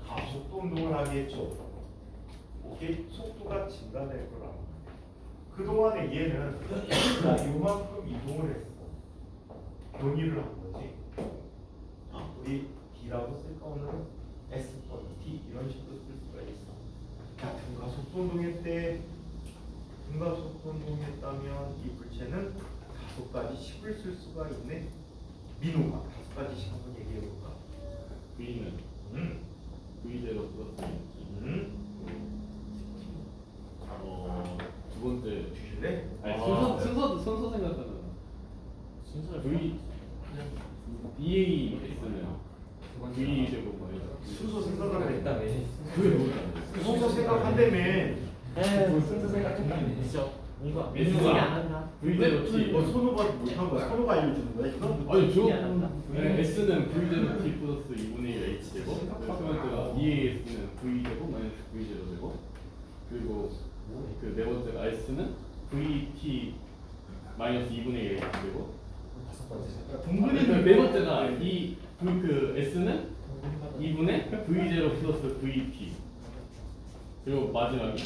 가속도 운동을 하겠죠. 오케이? 속도가 증가될 거라고. 그동안에 얘는 요만큼 이동을 했어. 변이를 한 거지. 우리 D라고 쓸까 오늘은 S 또는 T 이런 식으로 쓸 수가 있어. 같은 가속도 운동했대. 등가속도 운동했다면 이 물체는 5가지 식을 쓸 수가 있네. 민호가 5가지씩 한번 얘기해 볼까? V는 V대로 플러스 두 번째 주실래? 아니 아, 순서 생각하면 V BAS는 V 제곱 마이너스 순서 생각하면 일단 왜? 그게 뭐야? 순서 생각한다며. 순서 생각했다면 되죠. 이거 S가 안 한다. V대로 T 선호가 못한 거야. 선호가 알려주는 거야 이거? 아니 저 안 한다. S는 V대로 T 플러스 2분의 1 H 제곱 두 번째가 EAS는 V 제곱 마이너스 V 제곱 제곱 그리고 그 네 번째가 S는 VT 마이너스 2분의 1 H 제곱 동근이는 네 번째가 그 S는 2분의 V0 플러스 VT 그리고 마지막에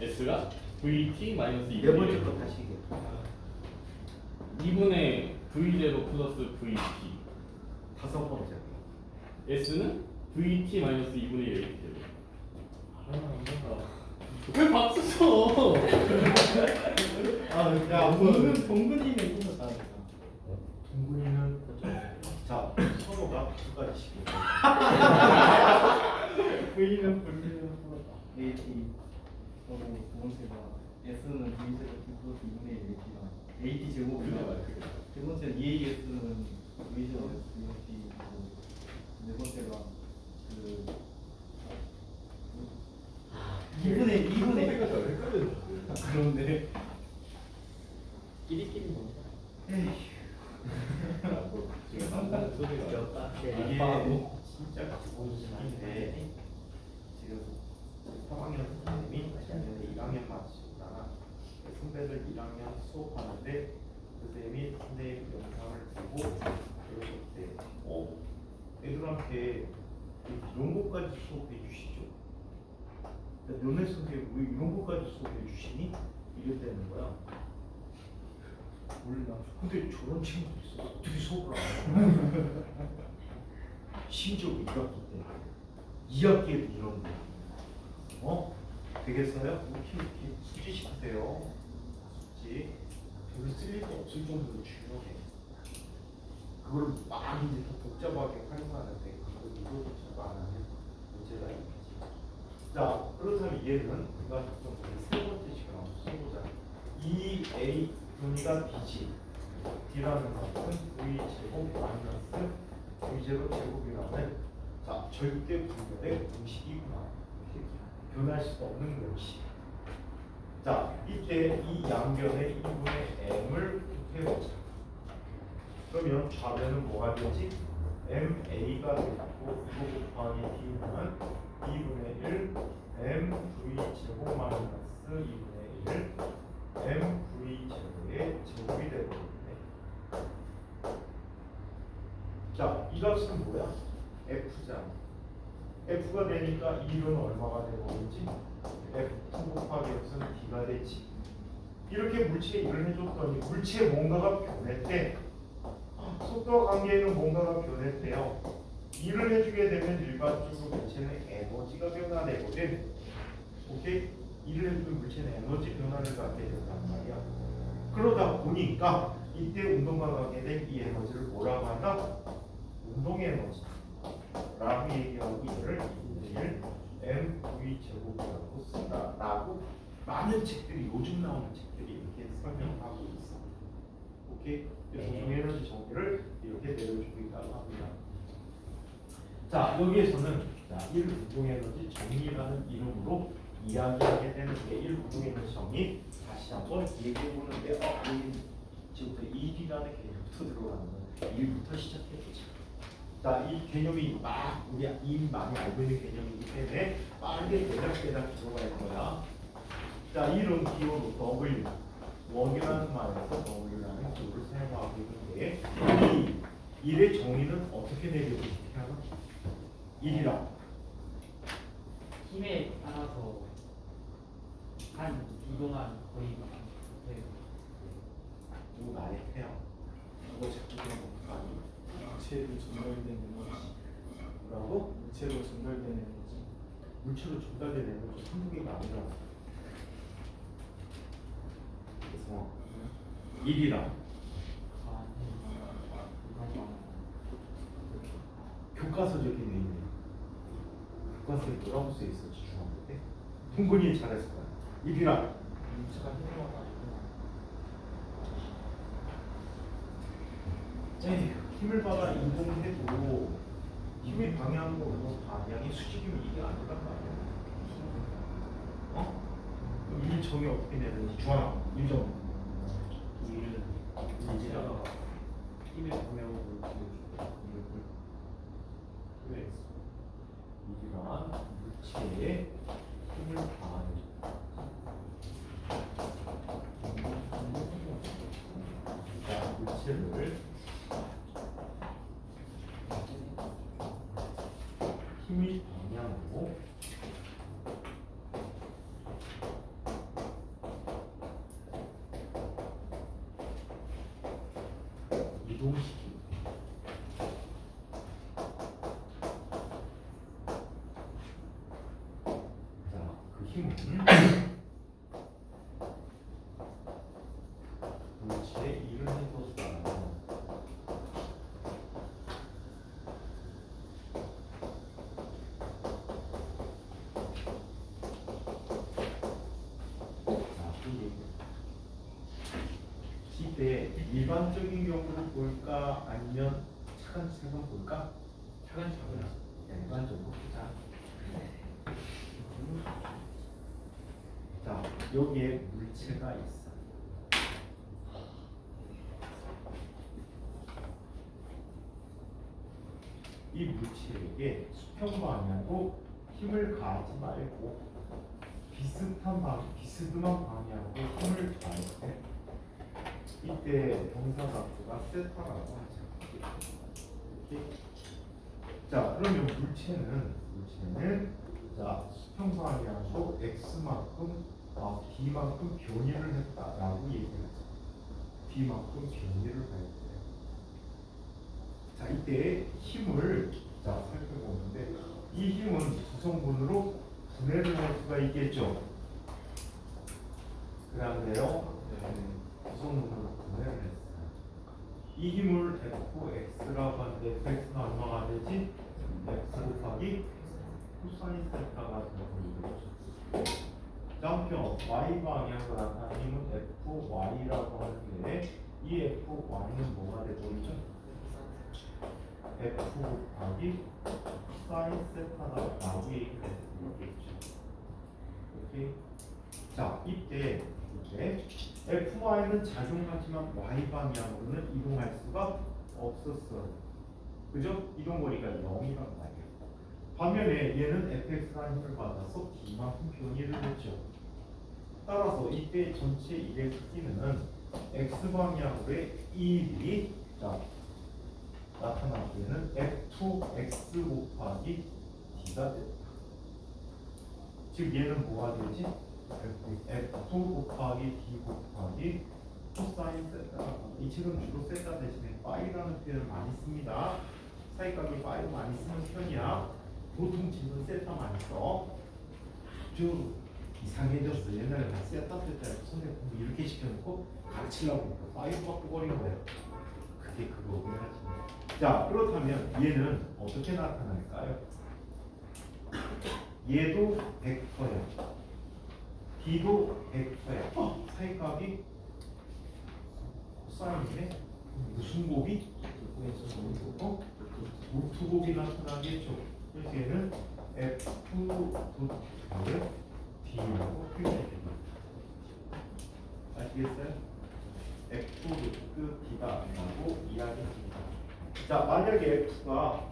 S가 VT 마이너스 2분의 네 번째 거 다시 얘기해. 2분의 V0 플러스 VT 다섯 번째. S는 VT 마이너스 2분의 1 왜 박수 쳐? 야, 동근이는 이거 다 동근이는 자 선호가 2가지씩. V는 분리는 AT 그리고 두 번째가 S는 V 제곱 T 플러스 2분의 1 AT가 AT 제곱이고 세 번째는 EAS는 V 제곱 T 네 번째가 그 2분의 그런데 끼리끼리 뭔가. 이게 진짜 기본인데 지금 3학년 선생님이 작년에 1학년 맞추다가 선배들 1학년 수업하는데 선생님이 선생님 영상을 보고 그러실 때 애들한테 이런 것까지 수업해 주시죠. 너네 선생님 왜 이런 것까지 수업해 주시니? 이랬다는 거야. 몰라. 근데 저런 친구도 있어. 어떻게 수업을 안 해? 심지어 1학기 때 2학기에도 이런 거. 되겠어요? 이렇게 수지시키세요. 수지. 별로 쓸 일도 없을 정도로 중요해. 그걸 막 이제 더 복잡하게 활용하는데 그걸 이거조차도 안 하면 문제가 있겠지. 자, 그렇다면 얘는 우리가 좀 세 번째 시간 한번 써보자. A 분위가 B지. D라는 값은 V 제곱 마이너스 V0 제곱이라는 자 절대 분열의 공식이구나. 변할 수 없는 공식. 자 이때 이 양변의 2분의 m을 곱해보자. 그러면 좌변은 뭐가 되지? MA가 되고 이거 곱하기 D는 2분의 1 MV 제곱 마이너스 2분의 1 MV 제곱의 제곱이 되거든요. 자, 이 값은 뭐야? F잖아. F가 되니까 1은 얼마가 되는지 F 곱하기 F는 D가 되지. 이렇게 물체에 1을 해줬더니 물체에 뭔가가 변했대. 속도와 관계에는 뭔가가 변했대요. 1을 해주게 되면 일반적으로 물체는 에너지가 변화되거든. 오케이? 1을 해주면 물체는 에너지 변화를 갖게 된단 말이야. 그러다 보니까 이때 운동과 관계된 이 에너지를 뭐라고 하나? 운동 에너지 라고 얘기하고 얘를 1 mv 제곱이라고 쓴다 라고 많은 책들이 요즘 나오는 책들이 이렇게 설명하고 있어. 오케이? 운동 에너지 정의를 이렇게 내려주고 있다고 합니다. 자 여기에서는 자, 1 운동 에너지 정의라는 이름으로 이야기하게 되는 게 1 운동 에너지 정의 다시 한번 얘기해 보는데 지금부터 1이라는 개념부터 들어가는 거예요. 1부터 시작해보자. 자, 이 개념이 막 우리 이미 많이 알고 있는 개념이기 때문에 빠르게 대략대략 들어갈 거야. 자, 1은 기호로 W, 원이라는 말에서 W라는 기호를 사용하고 있는데 이 1의 정의는 어떻게 내려오게 하나? 1이라 힘에 따라서 한 이동한 거리가 누구 말했대요? 이거 자꾸 그런 거 아니? 물체로 전달된 에너지. 뭐라고? 물체로 전달된 에너지. 물체로 전달된 에너지 한두 개가 아니라 그래서 1이라 교과서 적게 돼 있네. 교과서에 뭐라고 써 있었지 중학교 때? 동근이 잘했을 거야. 1이라 물체가 힘으로 가지고 힘을 받아 이동해도 힘의 방향으로 방향이 수직이면 이게 아니란 말이야. 어? 그럼 이 정의 어떻게 내는지 중앙 1점. 1은 이제다가 힘의 방향으로 왜? 이러한 물체에 힘을 가하는 자, 물체를 힘의 방향으로 이동시키고 자, 그 힘은 물체에 일을 해서 이때 일반적인 경우를 볼까 아니면 차근차근 볼까? 차근차근 일반적으로 보자. 자, 여기에 물체가 있어. 이 물체에게 수평 방향으로 힘을 가하지 말고 비슷한 방향으로 힘을 가할 때 이때 동사각수가 세타라고 하죠. 이렇게. 자, 그러면 물체는 자 수평 방향으로 x만큼 b만큼 변이를 했다라고 얘기하죠. b만큼 변이를 할 때. 자, 이때 힘을 자 살펴보는데 이 힘은 두 성분으로 분해를 할 수가 있겠죠. 그런데요, 두 성분으로 분해를 했어요. 이 힘을 fx라고 하는데 fx는 얼마가 되지? x 곱하기 코사인 세타가 되는 거죠. 한편 y 방향으로 나타나는 힘은 y라고 할 때 이 fy는 뭐가 되죠? f 곱하기 사인 세타가 나오게 되겠죠. 오케이. 자, 이때 fy는 작용하지만 y 방향으로는 이동할 수가 없었어요. 그죠? 이동거리가 0이란 말이에요. 반면에 얘는 fx라는 힘을 받아서 d만큼 변이를 했죠. 따라서 이때 전체 일의 크기는 x 방향으로의 일이 자 나타날 때는 f2x 곱하기 d가 됐다. 즉 얘는 뭐가 되지? f2 곱하기 d 곱하기 코사인 세타. 이 책은 주로 세타 대신에 파이라는 표현을 많이 씁니다. 사이값이 파이를 많이 쓰는 편이야. 보통 지는 세타 많이 써. 아주 이상해졌어. 옛날에 나 세타 선생님 공부 이렇게 시켜놓고 가르치려고 파이를 바꿔버린 거예요. 그게 그거긴 하지. 자, 그렇다면 얘는 어떻게 나타날까요? 얘도 100%야. D도 100%야. 사이값이 코사인이네? 무슨 곱이? 루트 곱이 나타나겠죠. 그래서 얘는 F 도트를 D라고 표현해줍니다. 아시겠어요? F 도트 D가 나고 이야기합니다. 자, 만약에 F가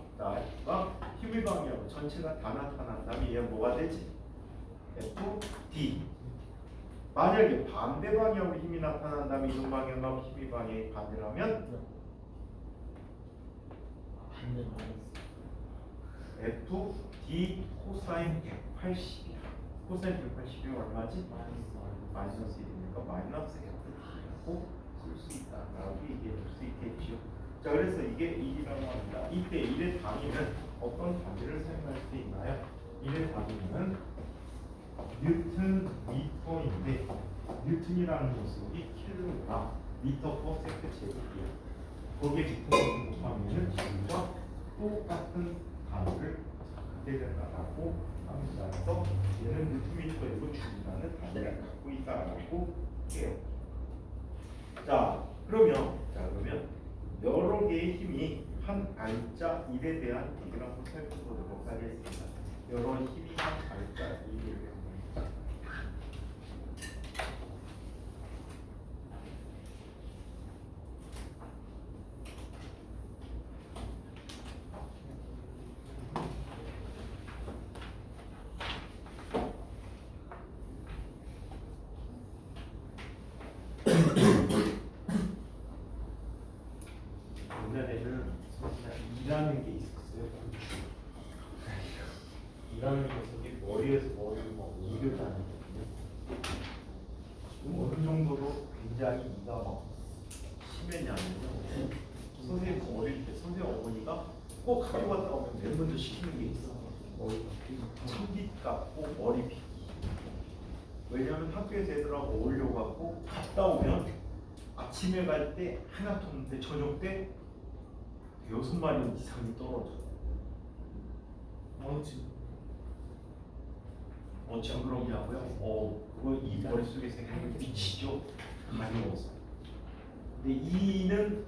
힘의 방향 전체가 다 나타난다면 얘는 뭐가 되지? F, D. 만약에 반대 방향으로 힘이 나타난다면 이동 방향과 힘의 방향이 반대라면 F, D 코사인 180이야. 코사인 180이 얼마지? 마이너스 1이니까 마이너스 F, D라고 쓸 수 있다라고 얘기해 줄 수 있겠죠. 자, 그래서 이게 1이라고 합니다. 이때 1의 단위는 어떤 단위를 사용할 수 있나요? 1의 단위는 뉴튼 미터인데 뉴튼이라는 녀석이 킬로그램 미터 퍼 세컨드 제곱이에요. 거기에 붙은 것을 곱하면은 지금과 똑같은 단위를 갖게 된다라고 합니다. 그래서 얘는 뉴튼 미터이고 줄이라는 단위를 갖고 있다라고 해요. 자, 그러면 여러 개의 힘이 한 알짜 1에 대한 얘기를 한번 살펴보도록 하겠습니다. 여러 힘이 한 알짜 1에 옛날에는 이라는 게 있었어요. 이라는 녀석이 머리에서 머리를 막 옮겨다니거든요. 어느 정도로 굉장히 이가 막 심했냐면요. 선생님 어릴 때 선생님 어머니가 꼭 학교 갔다 오면 맨 먼저 시키는 게 있어. 청깃 깎고 머리 빗기. 왜냐하면 학교에서 애들하고 어울려갖고 갔다 오면 아침에 갈 때 하나 텄는데 저녁 때 6마리 이상이 떨어져. 어쩜 그러냐고요? 그거 이 머릿속에 생각이 미치죠? 많이 먹었어. 근데 이는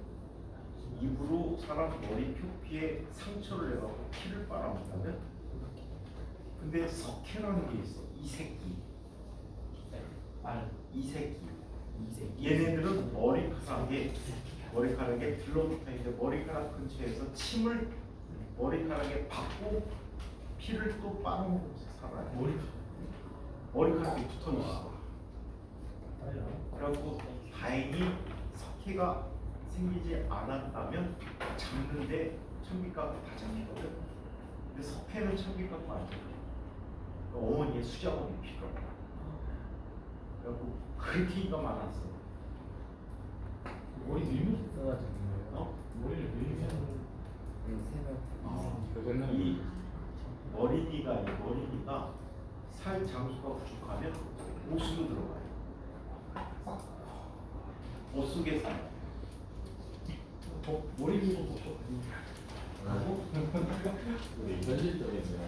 입으로 사람 머리 표피에 상처를 내갖고 피를 빨아먹다면 근데 석회라는 게 있어. 이 새끼. 얘네들은 머리카락에 들러붙어 있는데 머리카락 근처에서 침을 머리카락에 받고 피를 또 빨아먹으면서 살아요. 머리카락이 붙어 있어. 그래갖고 다행히 석회가 생기지 않았다면 잡는데 청깃가루 다 잡히거든. 근데 석회는 청깃가루 안 잡혀. 어머니의 수작업이 필요해. 그래갖고 그렇게 이가 많았어. 머리 밀면 써가지고 거예요? 머리를 밀면 이 머리니가 살 장수가 부족하면 옷으로 들어가요. 옷 속에 살아요. 머리 밀고 현실적이네요.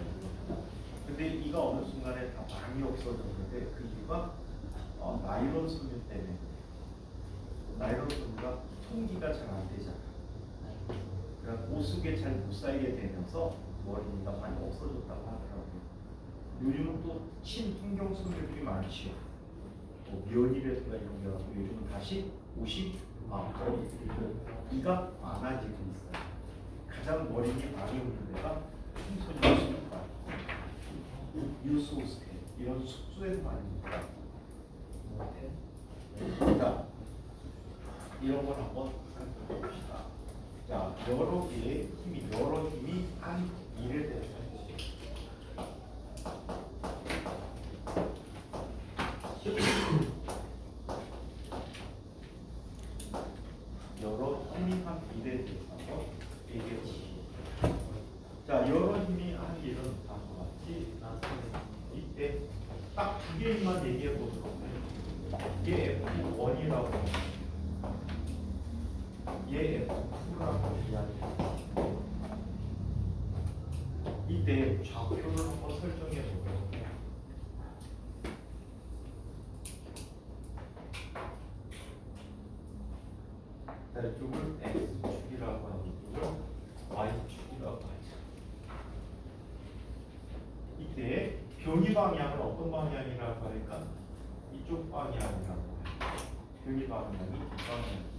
근데 이가 어느 순간에 다 많이 없어졌는데 그 이유가 나일론 섬유 때문에 속에 잘 못 살게 되면서 머리가 많이 없어졌다고 하더라고요. 요즘은 또 친환경성들이 많지요. 뭐 면이라든가 이런 게 갖고 요즘은 다시 옷이 머리가 많아지고 있어요. 가장 머리가 많이 오는 데가 청소년 수족관, 유스 호스텔 이런 숙소에서 많이 옵니다. 자, 이런 걸 한번 살펴봅시다. 자, 여러 개의 힘이 한 일에 대해서 여러 힘이 한 일에 대해서 한번 얘기해 보시죠. 자, 여러 힘이 한 일은 다음과 같이 이때 딱 두 개만 얘기해 보도록 해요. 얘 F1이라고 얘 F2라고 이야기해요. 이때 좌표를 한번 설정해 보도록 해요. 자, 이쪽을 X축이라고 하고 이쪽을 Y축이라고 하죠. 이때 변이 방향은 어떤 방향이라고 할까? 이쪽 방향이라고 해요. 변이 방향이 뒷방향.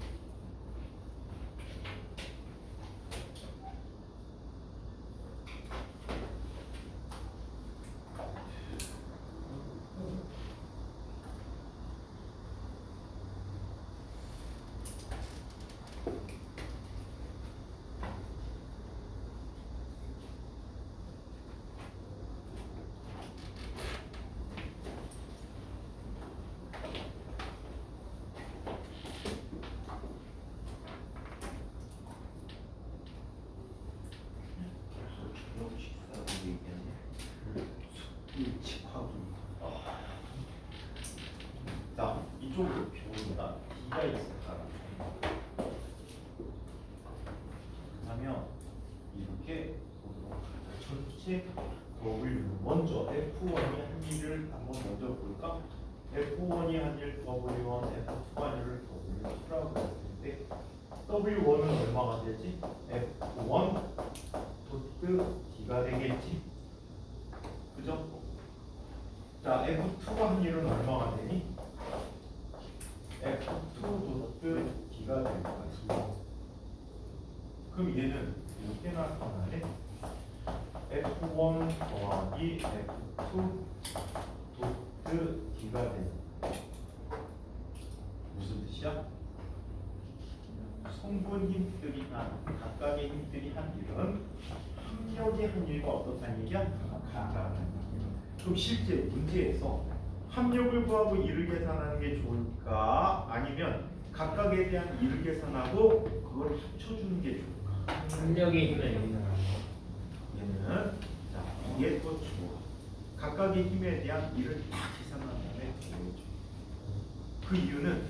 자, 이쪽으로 표가 D가 있을까? 그러면 이렇게 보도록 하죠. 전체 W 먼저 F1이 한 일을 한번 먼저 볼까? F1이 한 일 W1, F2가 한 일을 W2라고 했을 때 W1은 얼마가 되지? F1 도트 D가 되겠지? 그죠? 자, F2가 한 일은 얼마가 되니? F2 도트 D가 될 거야. 그럼 얘는 이렇게 나타나네. F1 더하기 F2 도트 D가 되는 무슨 뜻이야? 성분 힘들이 한 각각의 힘들이 한 일은 합력의 한 일과 어떻다는 얘기야? 같다는 얘기야. 그럼 실제 문제에서 합력을 구하고 일을 계산하는 게 좋을까? 아니면 각각에 대한 일을 계산하고 그걸 합쳐주는 게 좋을까? 합력의 힘을 여기는 얘는 자 이게 또 좋아. 각각의 힘에 대한 일을 다 계산한 다음에 보여줘. 그 이유는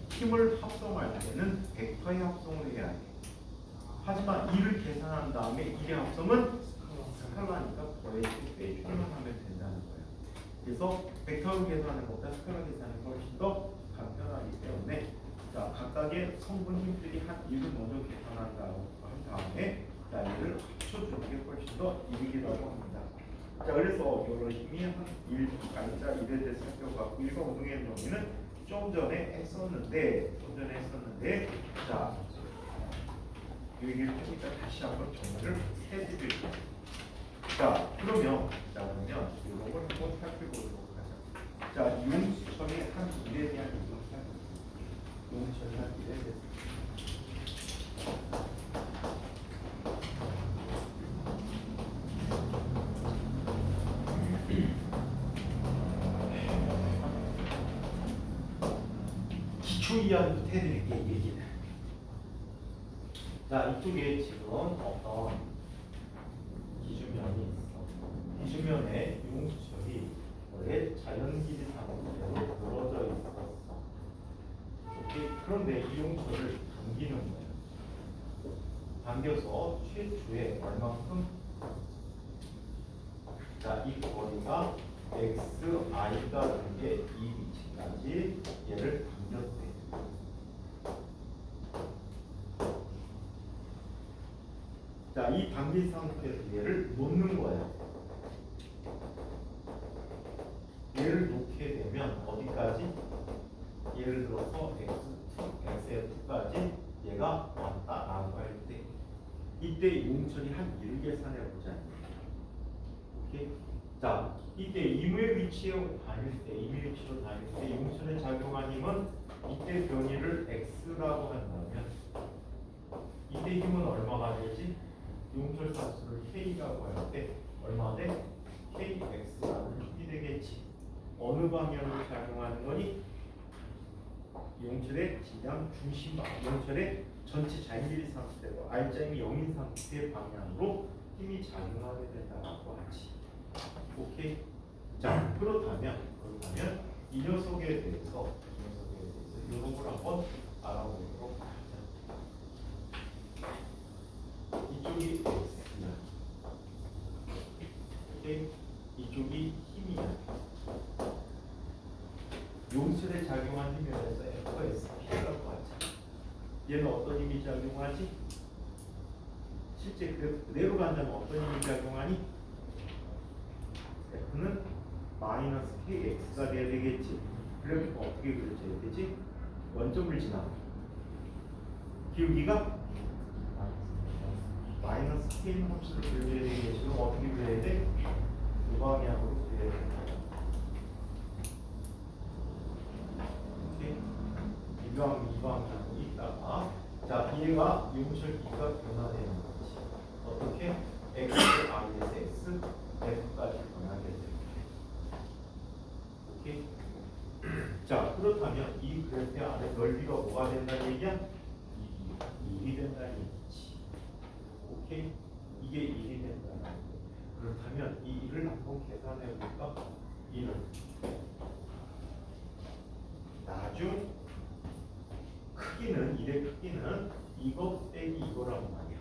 힘을 합성할 때는 벡터의 합성을 해야 해. 하지만 일을 계산한 다음에 일의 합성은 스칼라니까 더해주고 빼주기만 하면 된다는 거예요. 그래서 벡터로 계산하는 것보다 스칼라 계산하는 게 훨씬 더 간편하기 때문에 자 각각의 성분 힘들이 한 일을 먼저 계산한다고 한 다음에 자 이를 합쳐주는 게 훨씬 더 이익이라고 합니다. 자 그래서 여러 힘이 한 일, R자 일에 대해서 살펴봤고 일과 운동의 정의는 좀 전에 했었는데 자 여기를 하니까 다시 한번 정의를 해드릴게요. 자 그러면 이런 걸 한번 살펴보도록 하자. 자 용수철의 한 일에 대한 이유를 살펴보겠습니다. 용수철의 한 일에 대해서. 기초 이하부터 해드릴게 얘기는. 자 이쪽에 지금 어떤 기준면이 있어. 기준면에 용수철이 원래 자연기지상으로 부러져 있었어. 오케이? 그런데 이 용수철을 당기는 거예요. 당겨서 최초에 얼만큼? 자 이 거리가 xi가 되는 게 이 위치까지 얘를 당겼대. 이 담긴 상태에서 얘를 놓는 거예요. 얘를 놓게 되면 어디까지? 예를 들어서 x, xf2까지 얘가 왔다라고 할 때 이때 용철이 한 1 계산해 보자. 오케이? 자, 이때 임의 위치에 다닐 때, 임의 위치로 다닐 때 용철의 작용한 힘은 이때 변이를 x라고 한다면 이때 힘은 얼마가 되지? 용철 산수를 k라고 할 때 얼마 돼? kx라는 힘이 되겠지. 어느 방향으로 작용하는 거니? 용철의 진양 중심, 용철의 전체 자연비리 상태로 R자임이 0인 상태의 방향으로 힘이 작용하게 된다고 하지. 오케이? 자, 그렇다면 이 녀석에 대해서 이런 걸 한번 알아보도록 하자. 이쪽이 X야. 오케이? 이쪽이 힘이야. 용철에 작용한 힘에 대해서 F가 SP라고 하지. 얘는 어떤 힘이 작용하지? 실제 그대로 간다면 어떤 힘이 작용하니? F는 마이너스 KX가 돼야 되겠지. 그래서 어떻게 그려져야 되지? 원점을 지나 기울기가 마이너스 K는 함수를 그려야 되겠지. 그럼 어떻게 그려야 돼? 이 방향으로 그려야 된다. 이 방향으로 있다가 자, 얘가 용철기가 변화되는 거지. 어떻게? X, I에서 X, F까지 변하게 됩니다. 오케이? 자, 그렇다면 이 그래프 안에 넓이가 뭐가 된다는 얘기야? 1이 된다는 얘기지. 오케이? 이게 1이 된다는 얘기. 그렇다면 이 1을 한번 계산해 볼까? 1을 나중 크기는 1의 크기는 이거 빼기 이거란 말이야.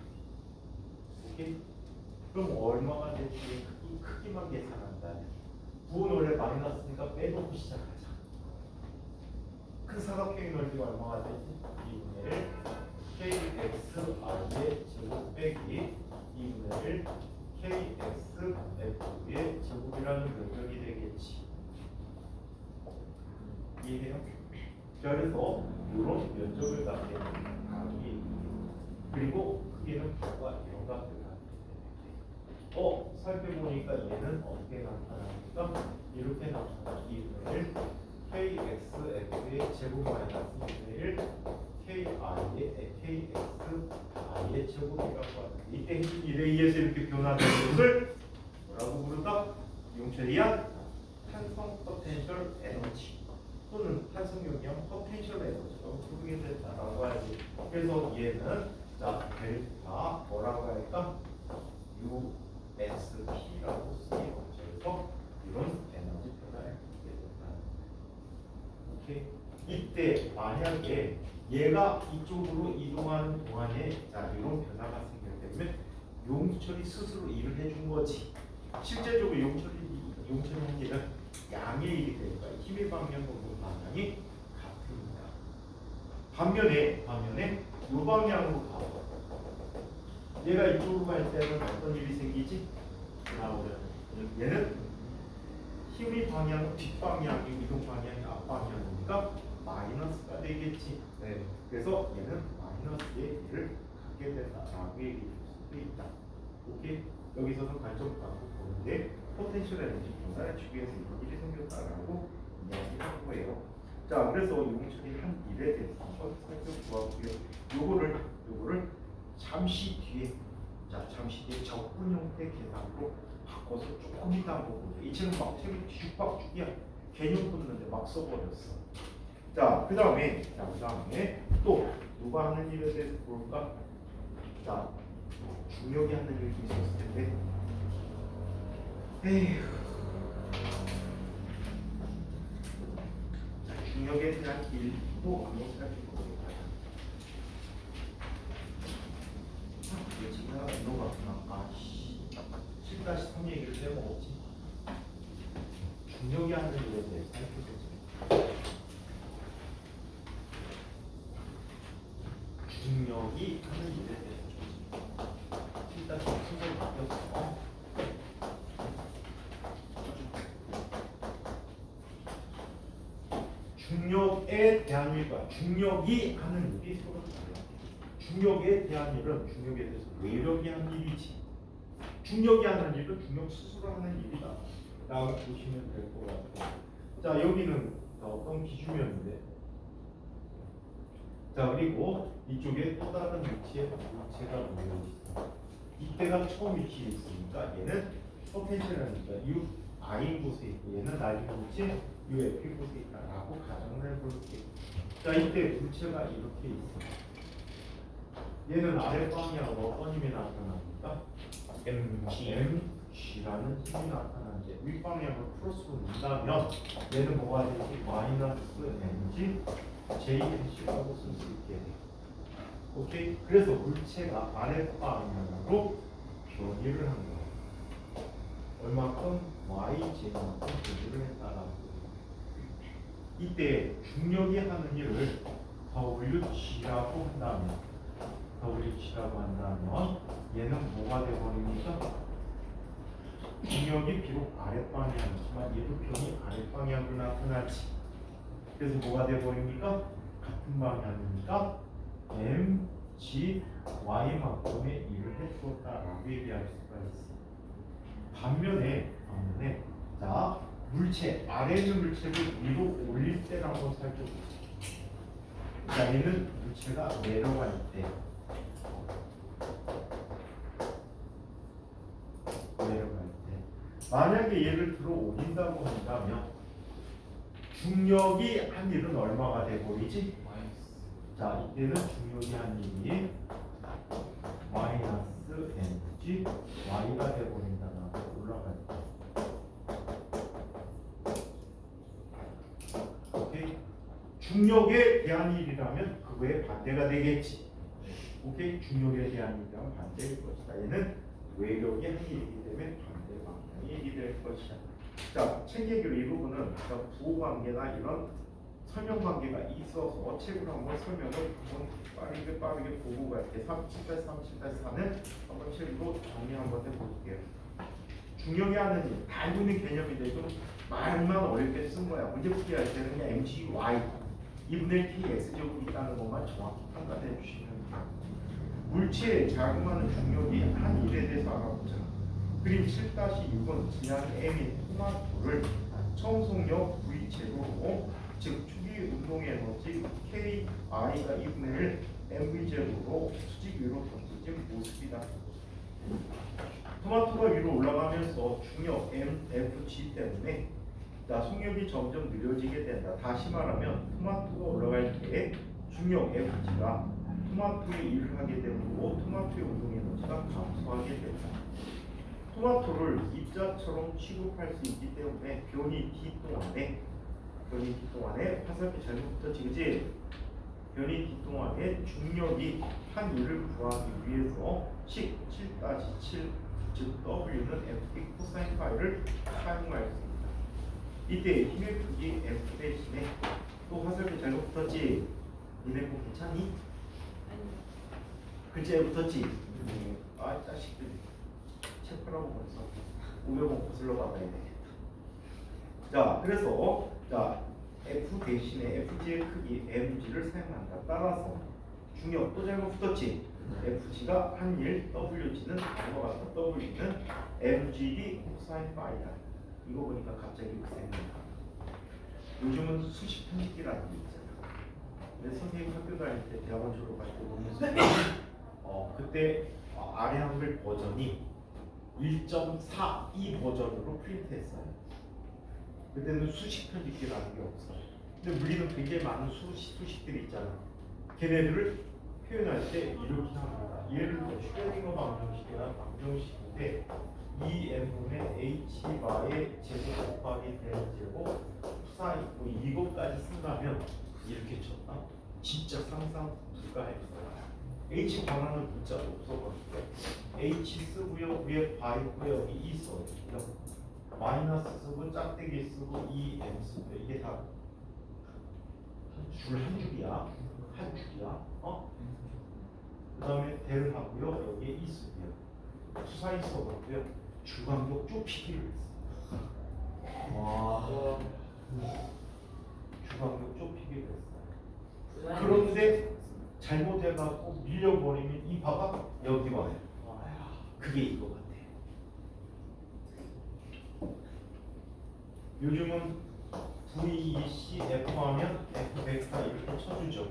오케이? 그럼 얼마가 될지 크기만 계산한다. 부은 원래 마이너스니까 빼놓고 시작하자. 큰 사각형의 넓이가 얼마가 되지? 2분의 1 KXR의 제곱 빼기 2분의 1 KXF의 제곱이라는 면적이 되겠지. 이해해요? 그래서 이런 면적을 갖게 되는 가격이 그리고 크기는 결과 이런 값을 갖게 되는데 살펴보니까 얘는 어떻게 나타나니까 이렇게 나타나. 2분의 1 KXF의 제곱 마이너스 2분의 1 KXI의 제곱이라고 하는데 이때 힘에 의해서 이렇게 변화되는 것을 뭐라고 부르다? 용철이야 탄성 포텐셜 에너지 또는 탄성 영향 포텐셜 에너지라고 부르게 된다라고 하지. 그래서 얘는 자 델타 뭐라고 할까? USP라고 쓰기로 그래서 이런 에너지 변화를 갖게 된다. 오케이. 이때 만약에 얘가 이쪽으로 이동하는 동안에 자 이런 변화가 생기게 되면 용철이 스스로 일을 해준 거지. 실제적으로 용철이 한 일은 양의 일이 되니까 힘의 방향과 그 방향이 같습니다. 반면에 이 방향으로 가고 얘가 이쪽으로 갈 때는 어떤 일이 생기지? 얘는 힘의 방향 뒷방향이 이동 방향이 앞방향이니까 마이너스가 되겠지. 네. 그래서 얘는 마이너스의 일을 갖게 된다라고 얘기할 수도 있다. 오케이? 여기서도 관점 갖고 보는데 포텐셜 에너지 변화를 주기위해서 이런 일이 생겼다라고 이야기하는 거예요. 자, 그래서 용철이 한 일에 대해서 한번 살펴보았고요. 요거를 잠시 뒤에 적분 형태 계산으로 바꿔서 조금 이따 한번 보죠. 이 책은 막 책이 뒤죽박죽이야. 개념 붙는데 막 써버렸어. 자, 그 다음에 또 누가 하는 일에 대해서 볼까? 자, 중력이 하는 일도 있었을 텐데. 에휴. 자, 중력에 대한 일도 한번 살펴보도록 하자. 이거 지금 넘어갔구나. 아씨. 7-3 얘기를 빼먹었지. 중력이 하는 일에 대해서 살펴보자. 중력이 하는 일에 대해서 7-3 순서로 바뀌었어. 중력에 대한 일과 중력이 하는 일이 서로 달라. 중력에 대한 일은 중력에 대해서 외력이 하는 일이지. 중력이 하는 일은 중력 스스로 하는 일이다. 라고 보시면 될 것 같고. 자, 여기는 어떤 기준이었는데. 자, 그리고 이쪽에 또 다른 위치에 물체가 놓여 있어. 이때가 처음 위치에 있으니까 얘는 포텐셜이니까 이 R인 곳에 있고 얘는 나중에 물체 이 F 곳에 있다라고 가정을 해볼게. 자, 이때 물체가 이렇게 있어. 얘는 아래 방향으로 어떤 힘이 나타납니까? mg라는 힘이 나타나는데 윗방향으로 플러스로 논다면 얘는 뭐가 되지? 마이너스 mg jmc라고 쓸 수 있게 돼. 오케이? 그래서 물체가 아래 방향으로 변이를 한 거야. 얼마큼? y 제만큼 변이를 했다라는 거예요. 이때 중력이 하는 일을 WG라고 한다면 얘는 뭐가 되어버립니까? 중력이 비록 아랫방향이지만 얘도 변이 아랫방향으로 나타나지. 그래서 뭐가 되어버립니까? 같은 방향이니까 mg y만큼의 일을 해주었다라고 얘기할 수가 있어. 반면에 자 물체 아래 있는 물체를 위로 올릴 때를 한번 살펴보자. 자, 얘는 물체가 내려갈 때 만약에 얘를 들어 올린다고 한다면 중력이 한 일은 얼마가 돼버리지? 자, 이때는 중력이 한 일이 마이너스 mg y가 돼버린다라고 올라갈 때. 오케이? 중력에 대한 일이라면 그거의 반대가 되겠지. 오케이? 중력에 대한 일이라면 반대일 것이다. 얘는 외력이 한 일이기 때문에 반대 방향이 일이 될 것이다. 자, 책 얘기로 이 부분은 부호 관계나 이런 설명 관계가 있어서 책으로 한번 설명을 한번 빠르게 보고 갈게. 37-4는 한번 책으로 정리 한번 해볼게요. 중력이 하는 일, 다 알고 있는 개념인데 좀 말만 어렵게 쓴 거야. 문제 풀이 할 때는 그냥 mg, y 2분의 t, x제곱이 있다는 것만 정확히 판단해 주시면 돼요. 물체의 자금하는 중력이 한 일에 대해서 알아보자. 그림 7-6은 지난 m인 토마토를 청속력 v 제곱으로 즉 초기 운동의 에너지 KI가 2분의 1 mv 제곱으로 수직 위로 던져진 모습이다. 토마토가 위로 올라가면서 중력 mfg 때문에 속력이 점점 느려지게 된다. 다시 말하면 토마토가 올라갈 때 중력 fg가 토마토의 일을 하게 되고 토마토의 운동 에너지가 감소하게 된다. 토마토를 입자처럼 취급할 수 있기 때문에 변이 t 동안에 화살표 잘못 붙었지, 그지? 변이 t 동안에 중력이 한 일을 구하기 위해서 식 7-7 즉 W는 F 코사인 파이를 사용할 수 있다. 이때 힘의 크기 F 대신에 또 화살표 잘못 붙었지? 니네 거 괜찮니? 글자에 붙었지? 아 자식들 체크라고 벌써 500원 거슬러 받아야 되겠다. 자, 그래서 자 F 대신에 FG의 크기 mg를 사용한다. 따라서 중력 또 잘못 붙었지? FG가 한 일, WG는 다른 것 같다. W는 mgd 코사인 파이다. 이거 보니까 갑자기 생각나. 요즘은 수식 편집기라는 게 있잖아. 근데 선생님 학교 다닐 때 대학원 졸업할 때 보면서 그때 아래 한글 버전이 1.42 버전으로 프린트했어요. 그때는 수식 편집기라는 게 없어요. 근데 우리는 굉장히 많은 수식들이 있잖아. 걔네들을 표현할 때 이렇게 합니다. 예를 들어 슈레딩거 방정식이나 방정식인데 2n분의 h바의 제곱 곱하기 대는 제곱 사인 이것까지 쓴다면 이렇게 쳤다. 진짜 상상 불가했어요. h 관하는 문자도 없어가지고 h 쓰고요, 위에 바 있고요, 여기 e 써요. 마이너스 쓰고 짝대기 쓰고 2m 쓰고 이게 다 줄 한 줄이야. 한 줄이야. 그 다음에 대를 하고요, 여기에 e 쓰고요. 수사에 있어봤고요. 주광력 좁히기를 했어요. 와. 주광력 좁히기를 했어요. 그런데 잘못해갖고 밀려버리면 이 바가 여기 와요. 그게 이거 같아. 요즘은 VEC F 하면 F 벡터 이렇게 쳐주죠.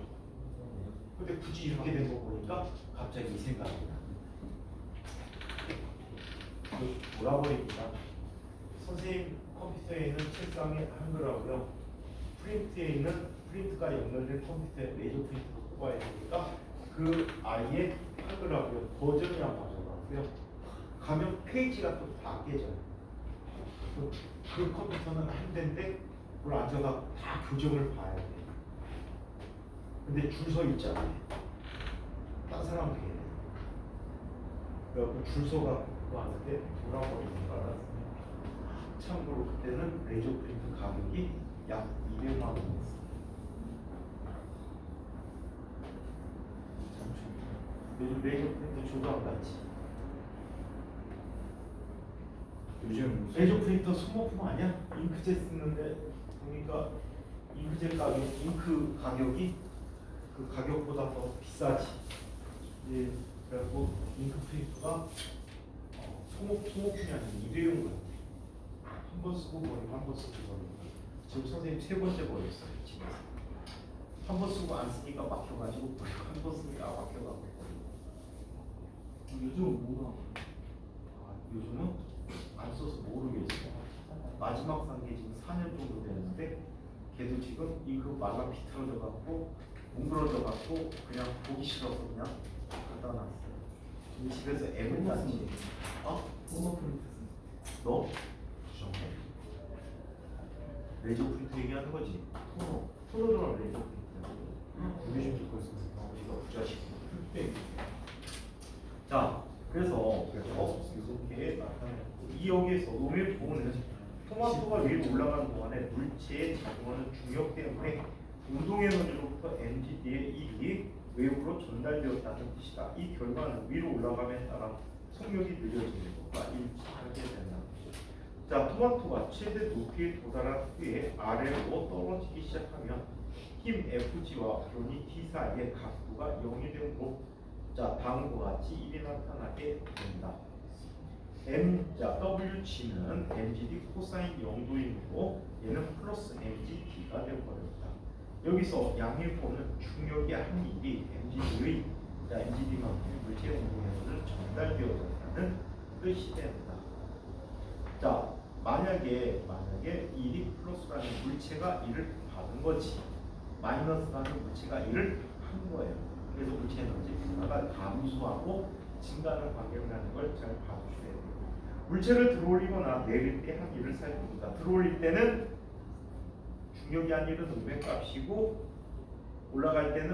근데 굳이 이렇게 된 거 보니까 갑자기 이 생각이 나. 몰아버립니다. 선생님 컴퓨터에 있는 책상에 한글하고요. 프린트에 있는 프린트가 연결된 컴퓨터에 레이저 프린트로 뽑아야 되니까 그 아이의 한글하고요. 버전이 안 맞아가고요. 가면 페이지가 또 다 깨져요. 그 컴퓨터는 한 대인데 그걸 앉아서 다 교정을 봐야 돼. 근데 줄 서 있잖아요. 딴 사람 되게 돼. 그래갖고 줄 서가 왔는데 돌아버리는 줄 알았어요. 참고로 그때는 레이저 프린트 가격이 약 200만 원이었어요. 요즘 레이저 프린트 조도 안 받지. 요즘 레이저 프린터 소모품 아니야? 잉크젯 쓰는데 보니까 잉크젯 가격, 잉크 가격이 그 가격보다 더 비싸지. 예, 그래갖고 잉크 프린터가 소모품이 아니라 일회용 같아. 한 번 쓰고 버리고 한 번 쓰고 버리고. 지금 선생님 세 번째 버렸어요. 집에서. 한 번 쓰고 안 쓰니까 막혀가지고 버리고 한 번 쓰니까 막혀가지고 버리고. 요즘은 뭐가? 요즘은 안 써서 모르겠어. 마지막 산 게 지금 4년 정도 되는데 걔도 지금 이거 말라 비틀어져 갖고 뭉그러져 갖고 그냥 보기 싫어서 그냥 갖다 놨어요. 지금 집에서 M을 땄지. 홈 프린트. 너? 정말 레이저 프린트 얘기하는 거지? 토너드랑 레이저 프린트. 우리 집 듣고 있습니다. 우리가 부자식. 자, 그래서 이렇게 나타내고 이 여기에서 음의 부분은 토마토가 위로 올라가는 동안에 물체에 작용하는 중력 때문에 운동 에너지로부터 mgd의 일이 외부로 전달되었다는 뜻이다. 이 결과는 위로 올라감에 따라 속력이 느려지는 것과 일치하게 된다. 자, 토마토가 최대 높이에 도달한 후에 아래로 떨어지기 시작하면 힘 Fg와 변이 T 사이의 각도가 0이 되므로 자, 다음과 같이 일이 나타나게 된다. WG는 mgd 코사인 0도이므로 얘는 플러스 mgd가 되어버렸다. 여기서 양일포는 중력의 한 일이 mgd의 mgd만큼 물체의 운동에서는 전달되어졌다는 뜻이 된다. 자, 만약에 일이 플러스라는 물체가 일을 받은 거지, 마이너스라는 물체가 일을 한 거예요. 그래서 물체 에너지 변화가 감소하고 증가하는 관계를 하는 걸 잘 봐주셔야 돼요. 물체를 들어올리거나 내릴 때 한 일을 살펴보자. 들어올릴 때는 중력이 한 일은 음의 값이고 올라갈 때는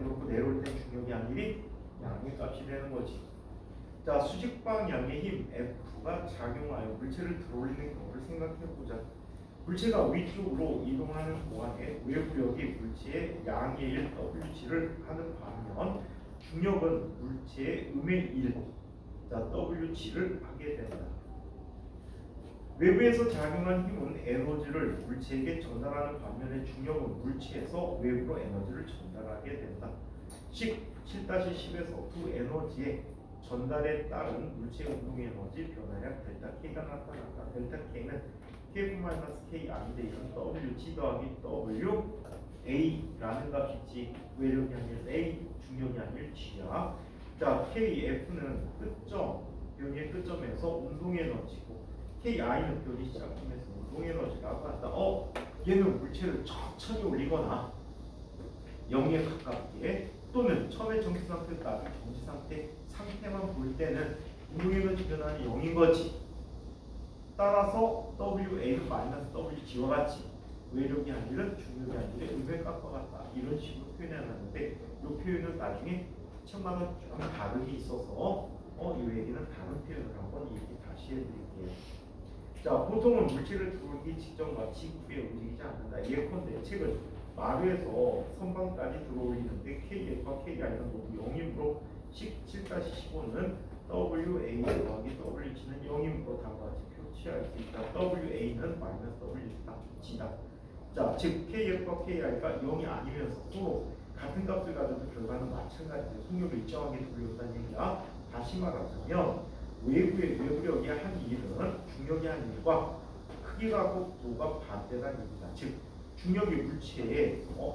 그렇고 내려올 때는 중력이 한 일이 양의 값이 되는 거지. 자, 수직 방향의 힘 F가 작용하여 물체를 들어올리는 경우를 생각해 보자. 물체가 위쪽으로 이동하는 동안에 외부력이 물체의 양의 일 Wg를 하는 반면 중력은 물체의 음의 일 Wg를 하게 된다. 외부에서 작용한 힘은 에너지를 물체에게 전달하는 반면에 중력은 물체에서 외부로 에너지를 전달하게 된다. 7-10에서 두 에너지의 전달에 따른 물체 운동 에너지 변화량 델타 K가 나타난다. 델타 K는 K-K 이런 WG 더하기 WA라는 값이지 외력이 아니라 A, 중력이 아니라 G야. 자, KF는 끝점, 변이의 끝점에서 운동 에너지고 KI는 변이 시작점에서 운동 에너지가 같다. 얘는 물체를 천천히 올리거나 0에 가깝게 또는 처음에 정지 상태를 따른 정지 상태만 볼 때는 운동 에너지 변화는 0인 거지. 따라서 WA는 마이너스 WG와 같이 외력이 아니라 중력이 아니라 음의 값과 같다. 이런 식으로 표현해놨는데 이 표현은 나중에 천만원 좀 다름이 있어서 이 얘기는 다른 표현을 한번 얘기 다시 해드릴게요. 자, 보통은 물체를 들어오기 직전과 직후에 움직이지 않는다. 예컨대 책을 마루에서 선반까지 들어올리는데 KF와 KI는 모두 0이므로 7-15는 WA 더하기 WH는 0이므로 다음과 같이 표시할 수 있다. WA는 마이너스 W다. G다. 자, 즉 KF와 KR가 0이 아니면서 서로 같은 값을 가져도 결과는 마찬가지로 속력을 일정하게 돌려준다는 얘기야. 다시 말하자면 외부력이 한 일은 중력이 한 일과 크기가 속도가 반대라는 얘기다. 즉 중력이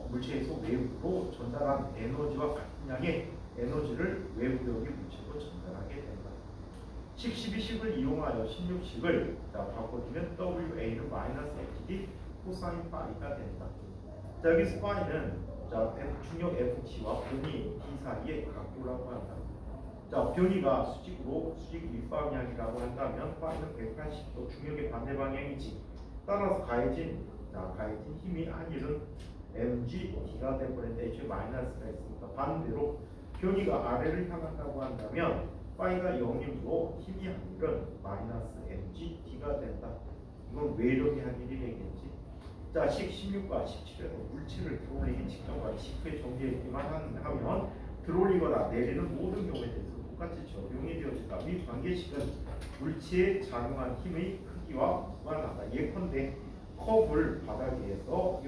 물체에서 외부로 전달한 에너지와 같은 양의 에너지를 외부력이 물체로 전달하게 된다. 10을 이용하여 16식을 바꿔주면 WA는 마이너스 HD 코사인 파이가 된다. 자, 여기서 파이는 중력 FT와 변이 D 사이의 각도라고 한다. 자, 변이가 수직 윗방향이라고 한다면 파이는 180도 중력의 반대 방향이지. 따라서 가해진 힘이 한일은 mgd가 되버렸는데 애초에 마이너스가 있으니까 반대로 변이가 아래를 향한다고 한다면 파이가 0이므로 힘이 한일은 마이너스 mgd가 된다. 이건 외력이 한일이 되겠지. 자, 16과 17에서 물체를 들어올리기 직전과 직후에 정리했기만 하면 들어올리거나 내리는 모든 경우에 대해서 똑같이 적용이 되어진다. 이 관계식은 물체에 작용한 힘의 크기와 무관하다. 예컨대 컵을 바닥에서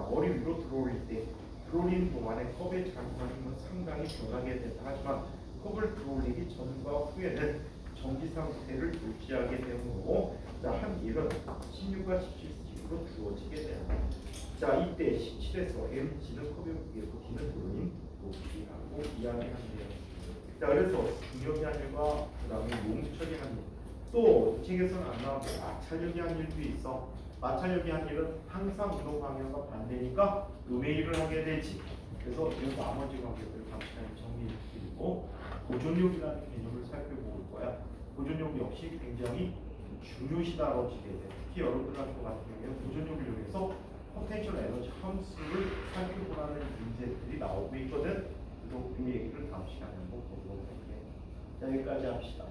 머리 위로 들어올릴 때 들어올리는 동안에 컵에 작용한 힘은 상당히 변하게 된다. 하지만 컵을 들어올리기 전과 후에는 정지 상태를 유지하게 되므로 한 일은 16과 17로 주어지게 된다. 자, 이때 17에서 mg는 컵의 무게고 d는 드로잉 높이라고 이야기하는데요. 자, 그래서 중력이 한 일과 그 다음에 용처리 한 일, 또 이 책에서는 안 나오고 마찰력이 한 일도 있어. 마찰력이 한 일은 항상 운동 방향과 반대니까 음의 일을 하게 되지. 그래서 이 나머지 관계들을 잠시만 정리해드리고 보존력이라는 개념을 살펴볼 거야. 보존력 역시 굉장히 중요시다고 지게 돼. 특히 여러분들 것 같은 경우에 보존력을 이용해서 포텐셜 에너지 함수를 살펴보라는 문제들이 나오고 있거든. 그래서 그 얘기를 다음 시간에 한번 보도록 할게요. 자, 여기까지 합시다.